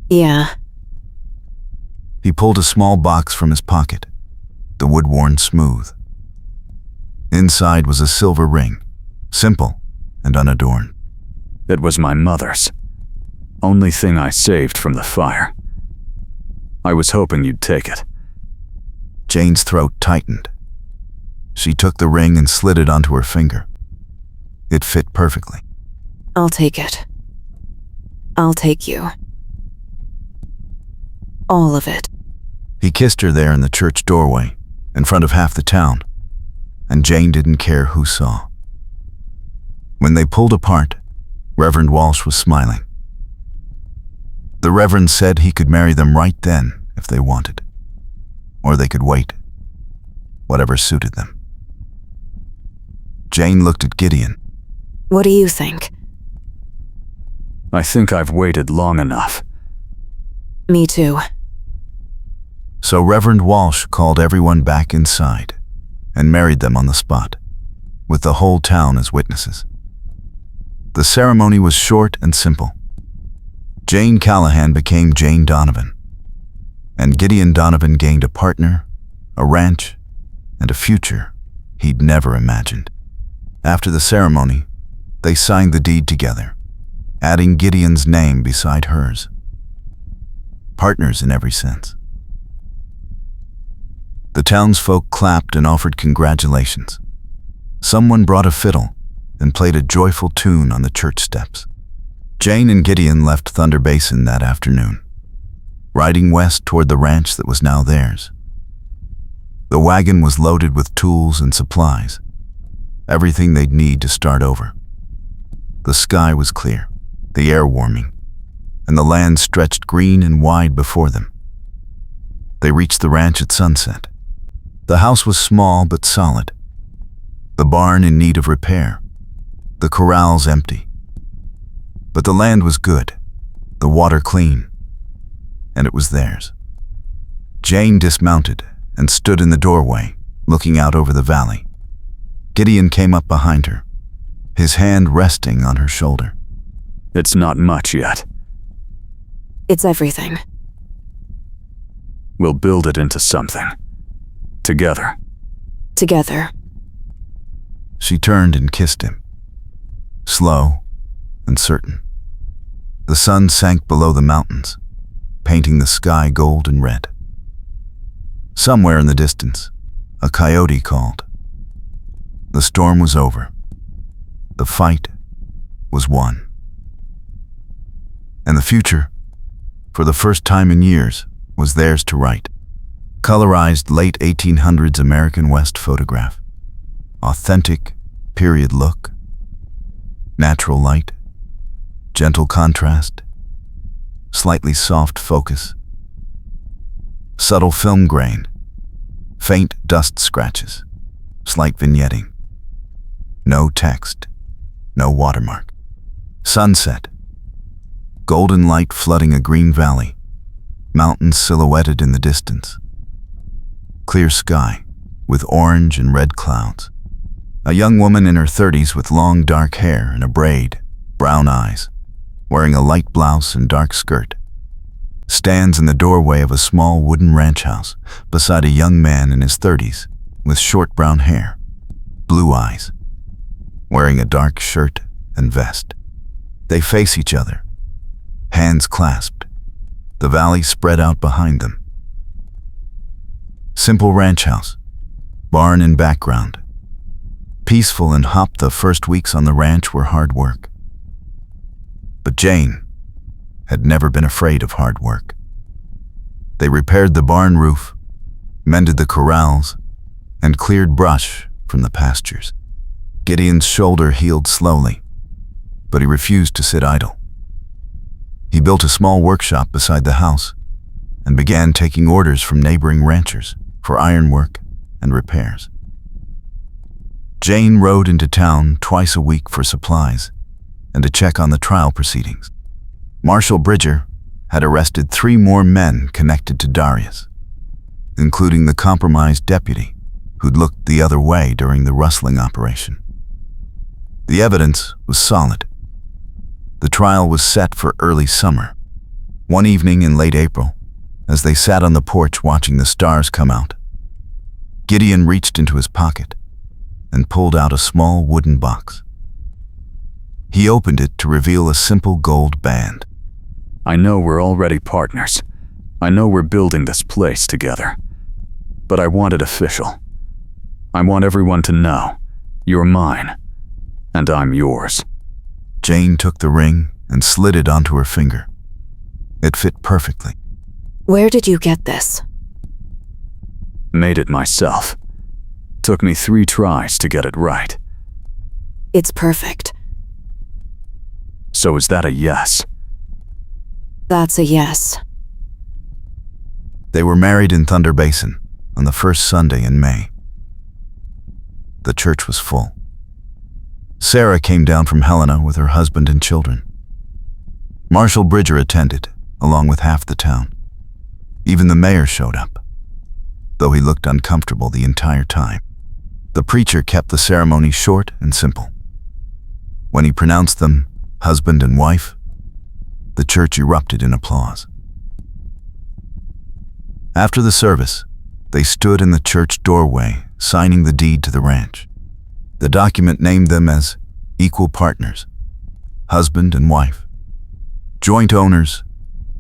C: Yeah.
A: He pulled a small box from his pocket, the wood worn smooth. Inside was a silver ring, simple and unadorned.
B: It was my mother's. Only thing I saved from the fire. I was hoping you'd take it.
A: Jane's throat tightened. She took the ring and slid it onto her finger. It fit perfectly.
C: I'll take it. I'll take you. All of it.
A: He kissed her there in the church doorway, in front of half the town, and Jane didn't care who saw. When they pulled apart, Reverend Walsh was smiling. The Reverend said he could marry them right then if they wanted, or they could wait, whatever suited them. Jane looked at Gideon.
C: What do you think?
B: I think I've waited long enough.
C: Me too.
A: So Reverend Walsh called everyone back inside and married them on the spot, with the whole town as witnesses. The ceremony was short and simple. Jane Callahan became Jane Donovan, and Gideon Donovan gained a partner, a ranch, and a future he'd never imagined. After the ceremony, they signed the deed together, adding Gideon's name beside hers. Partners in every sense. The townsfolk clapped and offered congratulations. Someone brought a fiddle and played a joyful tune on the church steps. Jane and Gideon left Thunder Basin that afternoon, riding west toward the ranch that was now theirs. The wagon was loaded with tools and supplies, everything they'd need to start over. The sky was clear, the air warming, and the land stretched green and wide before them. They reached the ranch at sunset. The house was small but solid, the barn in need of repair, the corrals empty. But the land was good, the water clean, and it was theirs. Jane dismounted and stood in the doorway, looking out over the valley. Gideon came up behind her, his hand resting on her shoulder.
B: It's not much yet.
C: It's everything.
B: We'll build it into something. Together.
C: Together.
A: She turned and kissed him, slow and certain. The sun sank below the mountains, painting the sky gold and red. Somewhere in the distance, a coyote called. The storm was over. The fight was won. And the future, for the first time in years, was theirs to write. Colorized late 1800s American West photograph. Authentic, period look. Natural light. Gentle contrast. Slightly soft focus. Subtle film grain. Faint dust scratches. Slight vignetting. No text. No watermark. Sunset. Golden light flooding a green valley. Mountains silhouetted in the distance. Clear sky with orange and red clouds. A young woman in her 30s with long dark hair and a braid, brown eyes, wearing a light blouse and dark skirt, stands in the doorway of a small wooden ranch house beside a young man in his 30s with short brown hair, blue eyes, wearing a dark shirt and vest. They face each other, hands clasped, the valley spread out behind them. Simple ranch house, barn in background. Peaceful and Hop the first weeks on the ranch were hard work. But Jane had never been afraid of hard work. They repaired the barn roof, mended the corrals, and cleared brush from the pastures. Gideon's shoulder healed slowly, but he refused to sit idle. He built a small workshop beside the house and began taking orders from neighboring ranchers for ironwork and repairs. Jane rode into town twice a week for supplies and to check on the trial proceedings. Marshal Bridger had arrested 3 more men connected to Darius, including the compromised deputy who'd looked the other way during the rustling operation. The evidence was solid. The trial was set for early summer. One evening in late April, as they sat on the porch watching the stars come out, Gideon reached into his pocket and pulled out a small wooden box. He opened it to reveal a simple gold band.
B: I know we're already partners. I know we're building this place together. But I want it official. I want everyone to know you're mine, and I'm yours.
A: Jane took the ring and slid it onto her finger. It fit perfectly.
C: Where did you get this?
B: Made it myself. Took me 3 tries to get it right.
C: It's perfect.
B: So is that a yes?
C: That's a yes.
A: They were married in Thunder Basin on the first Sunday in May. The church was full. Sarah came down from Helena with her husband and children. Marshal Bridger attended, along with half the town. Even the mayor showed up, though he looked uncomfortable the entire time. The preacher kept the ceremony short and simple. When he pronounced them husband and wife, the church erupted in applause. After the service, they stood in the church doorway, signing the deed to the ranch. The document named them as equal partners, husband and wife, joint owners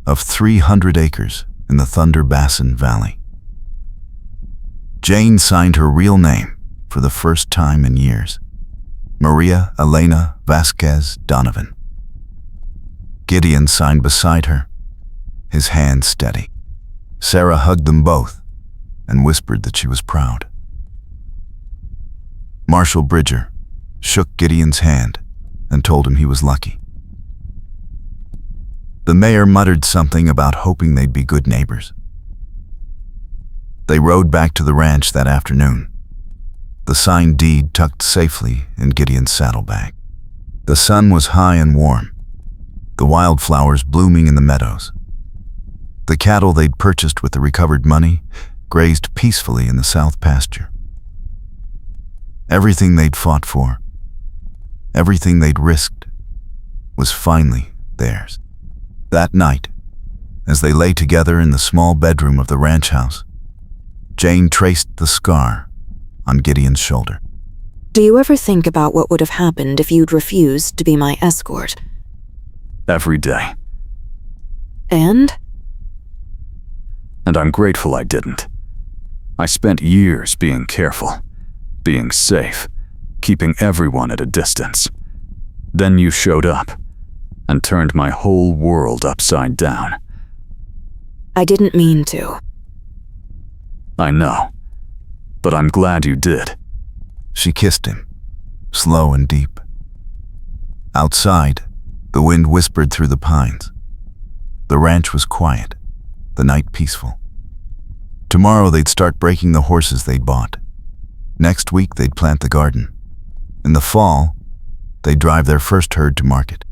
A: of 300 acres in the Thunder Basin Valley. Jane signed her real name for the first time in years, Maria Elena Vasquez Donovan. Gideon signed beside her, his hand steady. Sarah hugged them both and whispered that she was proud. Marshal Bridger shook Gideon's hand and told him he was lucky. The mayor muttered something about hoping they'd be good neighbors. They rode back to the ranch that afternoon, the signed deed tucked safely in Gideon's saddlebag. The sun was high and warm, the wildflowers blooming in the meadows. The cattle they'd purchased with the recovered money grazed peacefully in the south pasture. Everything they'd fought for, everything they'd risked, was finally theirs. That night, as they lay together in the small bedroom of the ranch house, Jane traced the scar on Gideon's shoulder.
C: Do you ever think about what would have happened if you'd refused to be my escort?
B: Every day.
C: And?
B: And I'm grateful I didn't. I spent years being careful, being safe, keeping everyone at a distance. Then you showed up and turned my whole world upside down.
C: I didn't mean to.
B: I know, but I'm glad you did.
A: She kissed him, slow and deep. Outside, the wind whispered through the pines. The ranch was quiet, the night peaceful. Tomorrow they'd start breaking the horses they'd bought. Next week they'd plant the garden. In the fall, they'd drive their first herd to market.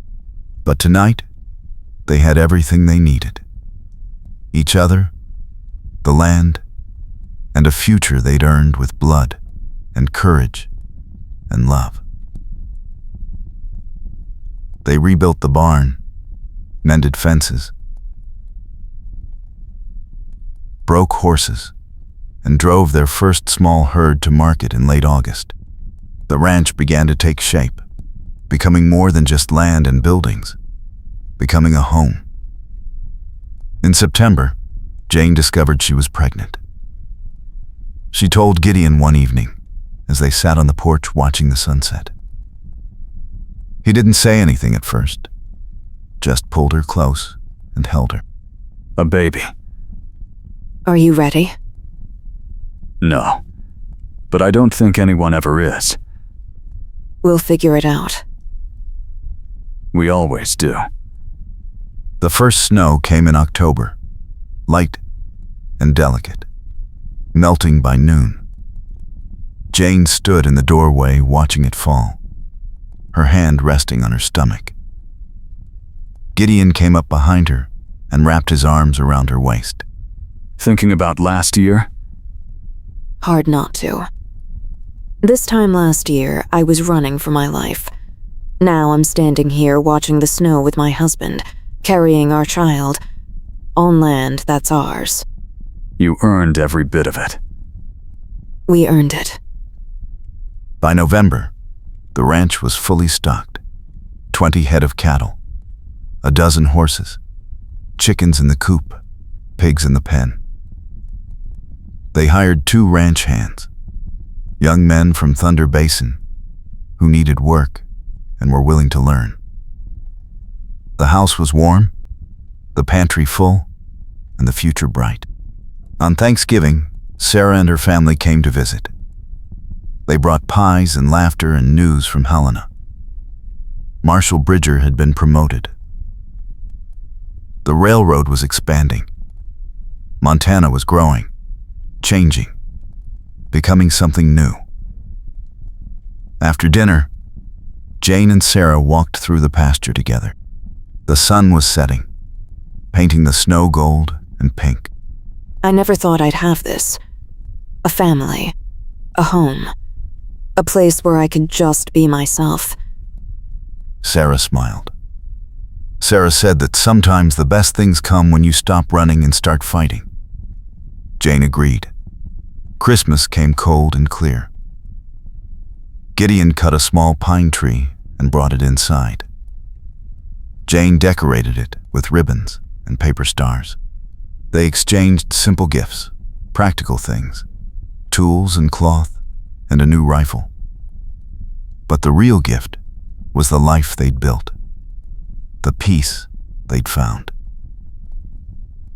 A: But tonight, they had everything they needed. Each other, the land, and a future they'd earned with blood and courage and love. They rebuilt the barn, mended fences, broke horses, and drove their first small herd to market in late August. The ranch began to take shape, becoming more than just land and buildings, becoming a home. In September, Jane discovered she was pregnant. She told Gideon one evening as they sat on the porch watching the sunset. He didn't say anything at first, just pulled her close and held her.
B: A baby.
C: Are you ready?
B: No, but I don't think anyone ever is.
C: We'll figure it out.
B: We always do.
A: The first snow came in October, light and delicate, melting by noon. Jane stood in the doorway watching it fall, her hand resting on her stomach. Gideon came up behind her and wrapped his arms around her waist.
B: Thinking about last year?
C: Hard not to. This time last year, I was running for my life. Now I'm standing here watching the snow with my husband, carrying our child, on land that's ours.
B: You earned every bit of it.
C: We earned it.
A: By November, the ranch was fully stocked. 20 head of cattle, a dozen horses, chickens in the coop, pigs in the pen. They hired 2 ranch hands, young men from Thunder Basin, who needed work and were willing to learn. The house was warm, the pantry full, and the future bright. On Thanksgiving, Sarah and her family came to visit. They brought pies and laughter and news from Helena. Marshall Bridger had been promoted. The railroad was expanding. Montana was growing, changing, becoming something new. After dinner, Jane and Sarah walked through the pasture together. The sun was setting, painting the snow gold and pink.
C: I never thought I'd have this. A family, a home, a place where I could just be myself.
A: Sarah smiled. Sarah said that sometimes the best things come when you stop running and start fighting. Jane agreed. Christmas came cold and clear. Gideon cut a small pine tree and brought it inside. Jane decorated it with ribbons and paper stars. They exchanged simple gifts, practical things, tools and cloth, and a new rifle. But the real gift was the life they'd built, the peace they'd found.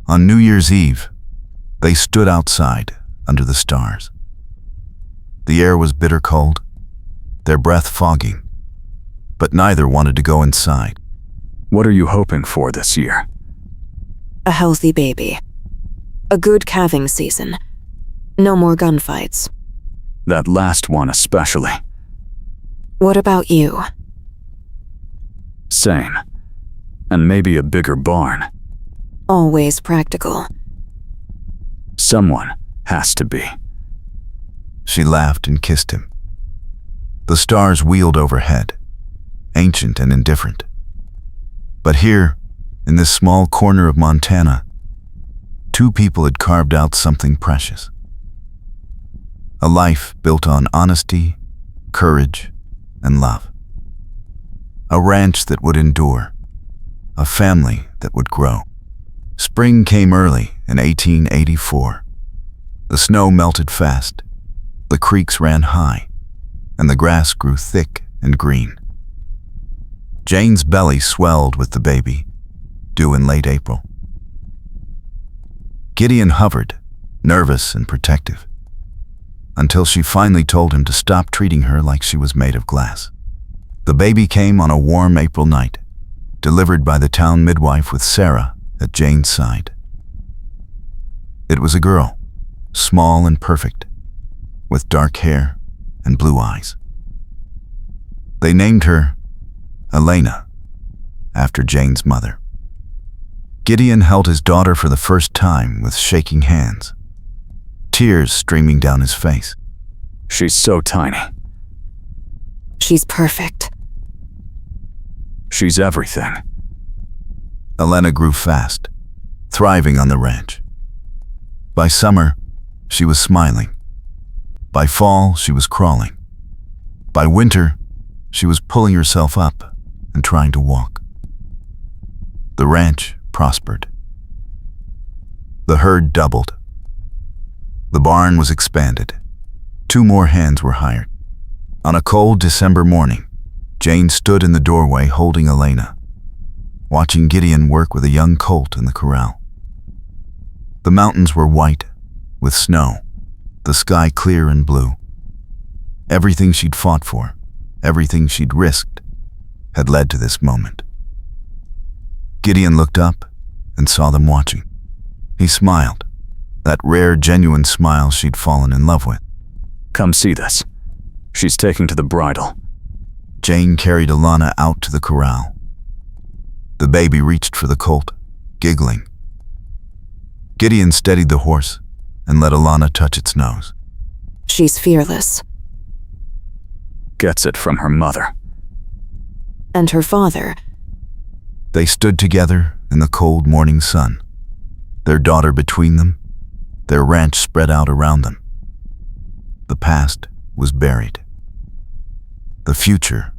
A: On New Year's Eve, they stood outside under the stars. The air was bitter cold, their breath fogging, but neither wanted to go inside.
B: What are you hoping for this year?
C: A healthy baby. A good calving season. No more gunfights.
B: That last one especially.
C: What about you?
B: Same. And maybe a bigger barn.
C: Always practical.
B: Someone has to be.
A: She laughed and kissed him. The stars wheeled overhead, ancient and indifferent. But here, in this small corner of Montana, 2 people had carved out something precious. A life built on honesty, courage, and love. A ranch that would endure. A family that would grow. Spring came early in 1884. The snow melted fast, the creeks ran high, and the grass grew thick and green. Jane's belly swelled with the baby, due in late April. Gideon hovered, nervous and protective, until she finally told him to stop treating her like she was made of glass. The baby came on a warm April night, delivered by the town midwife with Sarah at Jane's side. It was a girl, small and perfect, with dark hair and blue eyes. They named her Elena, after Jane's mother. Gideon held his daughter for the first time with shaking hands, tears streaming down his face.
B: She's so tiny.
C: She's perfect.
B: She's everything.
A: Elena grew fast, thriving on the ranch. By summer, she was smiling. By fall, she was crawling. By winter, she was pulling herself up and trying to walk. The ranch prospered. The herd doubled. The barn was expanded. 2 more hands were hired. On a cold December morning, Jane stood in the doorway holding Elena, watching Gideon work with a young colt in the corral. The mountains were white with snow, the sky clear and blue. Everything she'd fought for, everything she'd risked, had led to this moment. Gideon looked up and saw them watching. He smiled, that rare, genuine smile she'd fallen in love with.
B: Come see this. She's taking to the bridle.
A: Jane carried Alana out to the corral. The baby reached for the colt, giggling. Gideon steadied the horse and let Alana touch its nose.
C: She's fearless.
B: Gets it from her mother.
C: And her father.
A: They stood together in the cold morning sun, their daughter between them, their ranch spread out around them. The past was buried. The future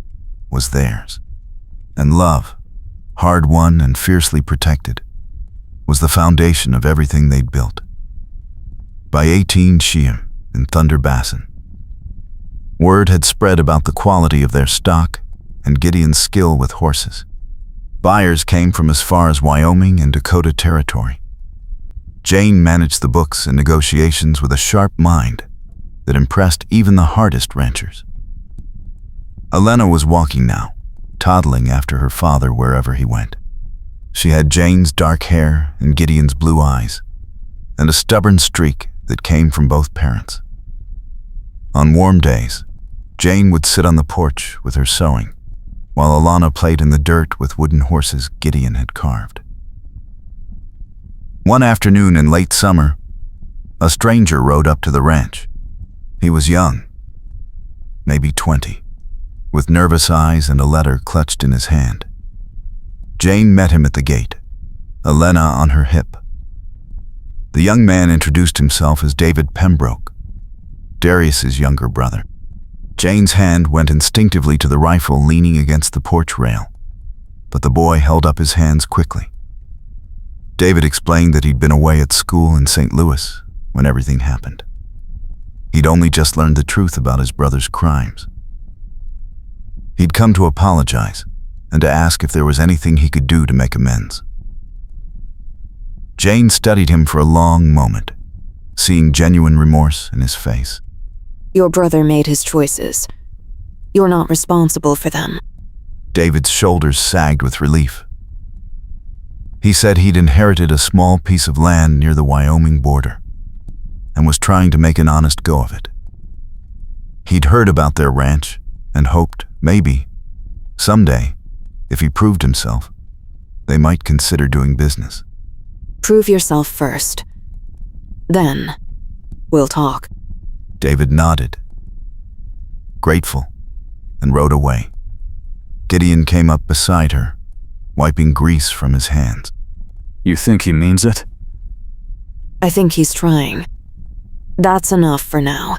A: was theirs. And love, hard-won and fiercely protected, was the foundation of everything they'd built. By 18 Shiam in Thunder Basin, word had spread about the quality of their stock and Gideon's skill with horses. Buyers came from as far as Wyoming and Dakota Territory. Jane managed the books and negotiations with a sharp mind that impressed even the hardest ranchers. Elena was walking now, toddling after her father wherever he went. She had Jane's dark hair and Gideon's blue eyes, and a stubborn streak that came from both parents. On warm days, Jane would sit on the porch with her sewing, while Alana played in the dirt with wooden horses Gideon had carved. One afternoon in late summer, a stranger rode up to the ranch. He was young, maybe 20, with nervous eyes and a letter clutched in his hand. Jane met him at the gate, Elena on her hip. The young man introduced himself as David Pembroke, Darius's younger brother. Jane's hand went instinctively to the rifle leaning against the porch rail, but the boy held up his hands quickly. David explained that he'd been away at school in St. Louis when everything happened. He'd only just learned the truth about his brother's crimes. He'd come to apologize and to ask if there was anything he could do to make amends. Jane studied him for a long moment, seeing genuine remorse in his face.
C: Your brother made his choices. You're not responsible for them.
A: David's shoulders sagged with relief. He said he'd inherited a small piece of land near the Wyoming border and was trying to make an honest go of it. He'd heard about their ranch and hoped, maybe, someday, if he proved himself, they might consider doing business.
C: Prove yourself first. Then, we'll talk.
A: David nodded, grateful, and rode away. Gideon came up beside her, wiping grease from his hands.
B: You think he means it?
C: I think he's trying. That's enough for now.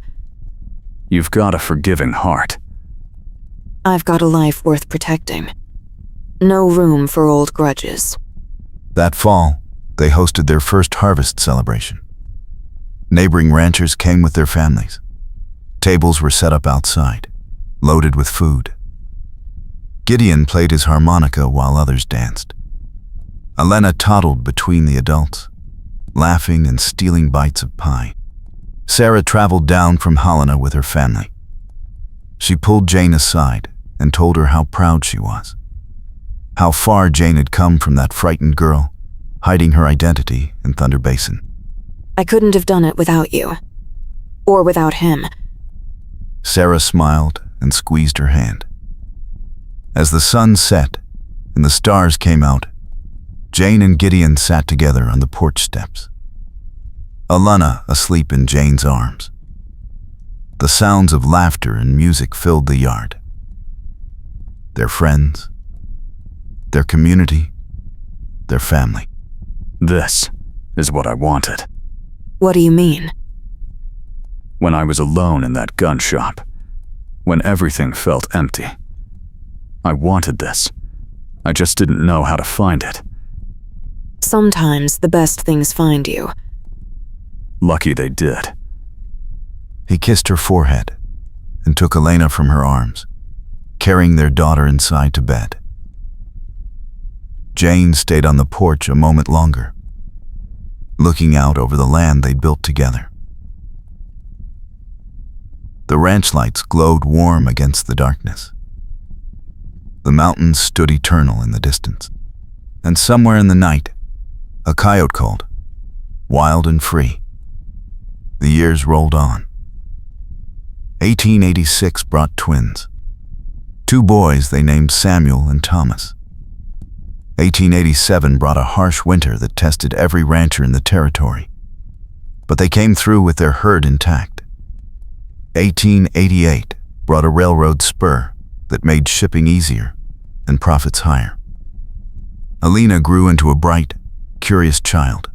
B: You've got a forgiving heart.
C: I've got a life worth protecting. No room for old grudges.
A: That fall, they hosted their first harvest celebration. Neighboring ranchers came with their families. Tables were set up outside, loaded with food. Gideon played his harmonica while others danced. Elena toddled between the adults, laughing and stealing bites of pie. Sarah traveled down from Helena with her family. She pulled Jane aside and told her how proud she was. How far Jane had come from that frightened girl, hiding her identity in Thunder Basin.
C: I couldn't have done it without you. Or without him.
A: Sarah smiled and squeezed her hand. As the sun set and the stars came out, Jane and Gideon sat together on the porch steps. Alana asleep in Jane's arms. The sounds of laughter and music filled the yard. Their friends, their community, their family.
B: This is what I wanted.
C: What do you mean?
B: When I was alone in that gun shop, when everything felt empty. I wanted this. I just didn't know how to find it.
C: Sometimes the best things find you.
B: Lucky they did.
A: He kissed her forehead and took Elena from her arms, carrying their daughter inside to bed. Jane stayed on the porch a moment longer, looking out over the land they'd built together. The ranch lights glowed warm against the darkness. The mountains stood eternal in the distance, and somewhere in the night, a coyote called, wild and free. The years rolled on. 1886 brought twins, 2 boys they named Samuel and Thomas. 1887 brought a harsh winter that tested every rancher in the territory, but they came through with their herd intact. 1888 brought a railroad spur that made shipping easier and profits higher. Alina grew into a bright, curious child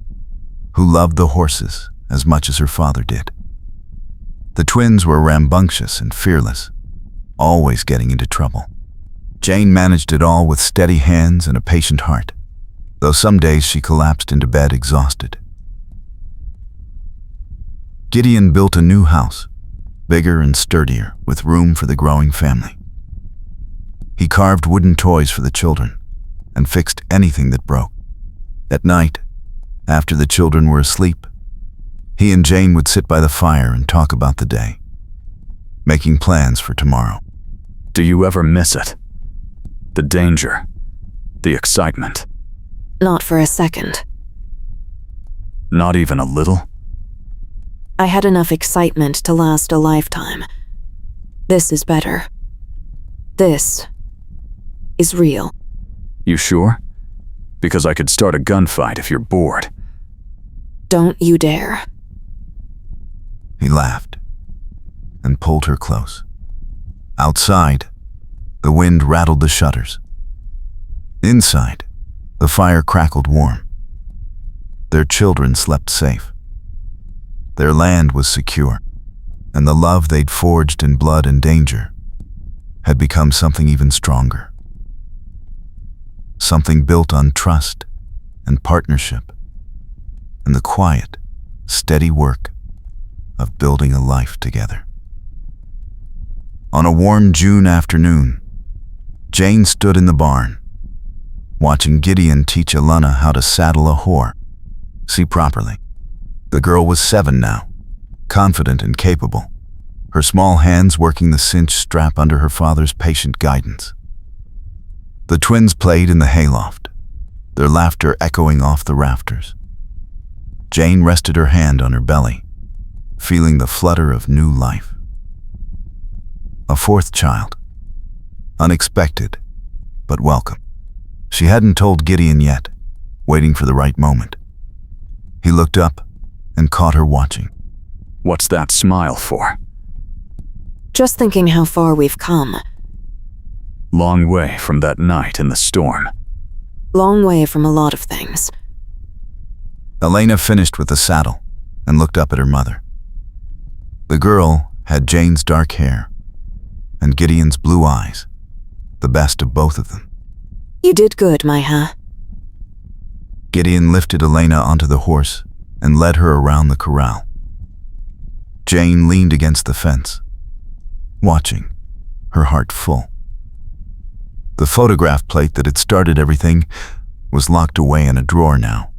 A: who loved the horses as much as her father did. The twins were rambunctious and fearless, always getting into trouble. Jane managed it all with steady hands and a patient heart, though some days she collapsed into bed exhausted. Gideon built a new house, bigger and sturdier, with room for the growing family. He carved wooden toys for the children and fixed anything that broke. At night, after the children were asleep, he and Jane would sit by the fire and talk about the day, making plans for tomorrow.
B: Do you ever miss it? The danger, the excitement?
C: Not for a second.
B: Not even a little?
C: I had enough excitement to last a lifetime. This is better. This is real.
B: You sure? Because I could start a gunfight if you're bored.
C: Don't you dare.
A: He laughed and pulled her close. Outside, the wind rattled the shutters. Inside, the fire crackled warm. Their children slept safe. Their land was secure, and the love they'd forged in blood and danger had become something even stronger. Something built on trust and partnership and the quiet, steady work of building a life together. On a warm June afternoon, Jane stood in the barn, watching Gideon teach Alana how to saddle a whore. See properly. The girl was 7 now, confident and capable, her small hands working the cinch strap under her father's patient guidance. The twins played in the hayloft, their laughter echoing off the rafters. Jane rested her hand on her belly, feeling the flutter of new life. A 4th child. Unexpected, but welcome. She hadn't told Gideon yet, waiting for the right moment. He looked up and caught her watching.
B: What's that smile for?
C: Just thinking how far we've come.
B: Long way from that night in the storm.
C: Long way from a lot of things.
A: Elena finished with the saddle and looked up at her mother. The girl had Jane's dark hair and Gideon's blue eyes, the best of both of them.
C: You did good, Maiha.
A: Gideon lifted Elena onto the horse and led her around the corral. Jane leaned against the fence, watching, her heart full. The photograph plate that had started everything was locked away in a drawer now,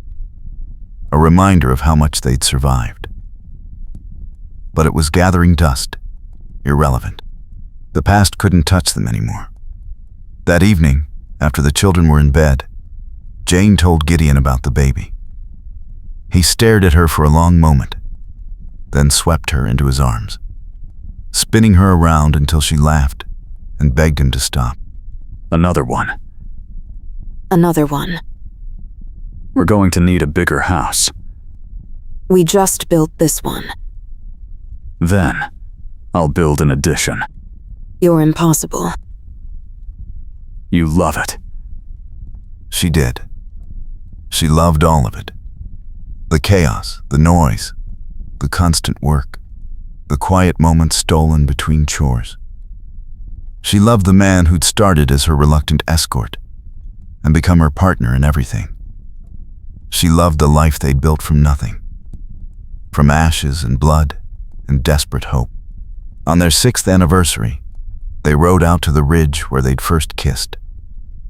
A: a reminder of how much they'd survived. But it was gathering dust, irrelevant. The past couldn't touch them anymore. That evening, after the children were in bed, Jane told Gideon about the baby. He stared at her for a long moment, then swept her into his arms, spinning her around until she laughed and begged him to stop.
B: Another one.
C: Another one.
B: We're going to need a bigger house.
C: We just built this one.
B: Then, I'll build an addition.
C: You're impossible.
B: You love it.
A: She did. She loved all of it. The chaos, the noise, the constant work, the quiet moments stolen between chores. She loved the man who'd started as her reluctant escort and become her partner in everything. She loved the life they'd built from nothing, from ashes and blood and desperate hope. On their 6th anniversary, they rode out to the ridge where they'd first kissed,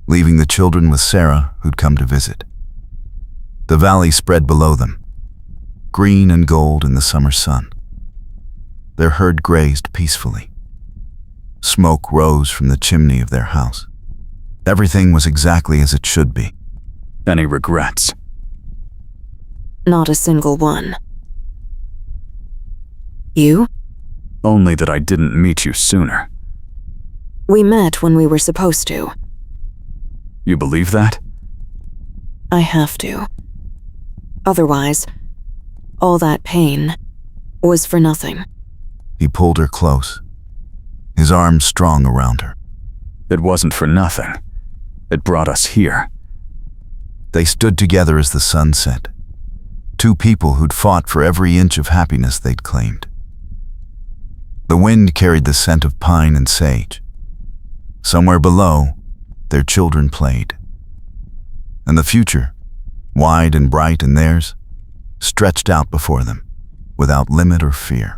A: leaving the children with Sarah, who'd come to visit. The valley spread below them, green and gold in the summer sun. Their herd grazed peacefully. Smoke rose from the chimney of their house. Everything was exactly as it should be.
B: Any regrets?
C: Not a single one. You?
B: Only that I didn't meet you sooner.
C: We met when we were supposed to.
B: You believe that?
C: I have to. Otherwise, all that pain was for nothing.
A: He pulled her close, his arms strong around her.
B: It wasn't for nothing. It brought us here.
A: They stood together as the sun set. Two people who'd fought for every inch of happiness they'd claimed. The wind carried the scent of pine and sage. Somewhere below, their children played. And the future, wide and bright in theirs, stretched out before them, without limit or fear.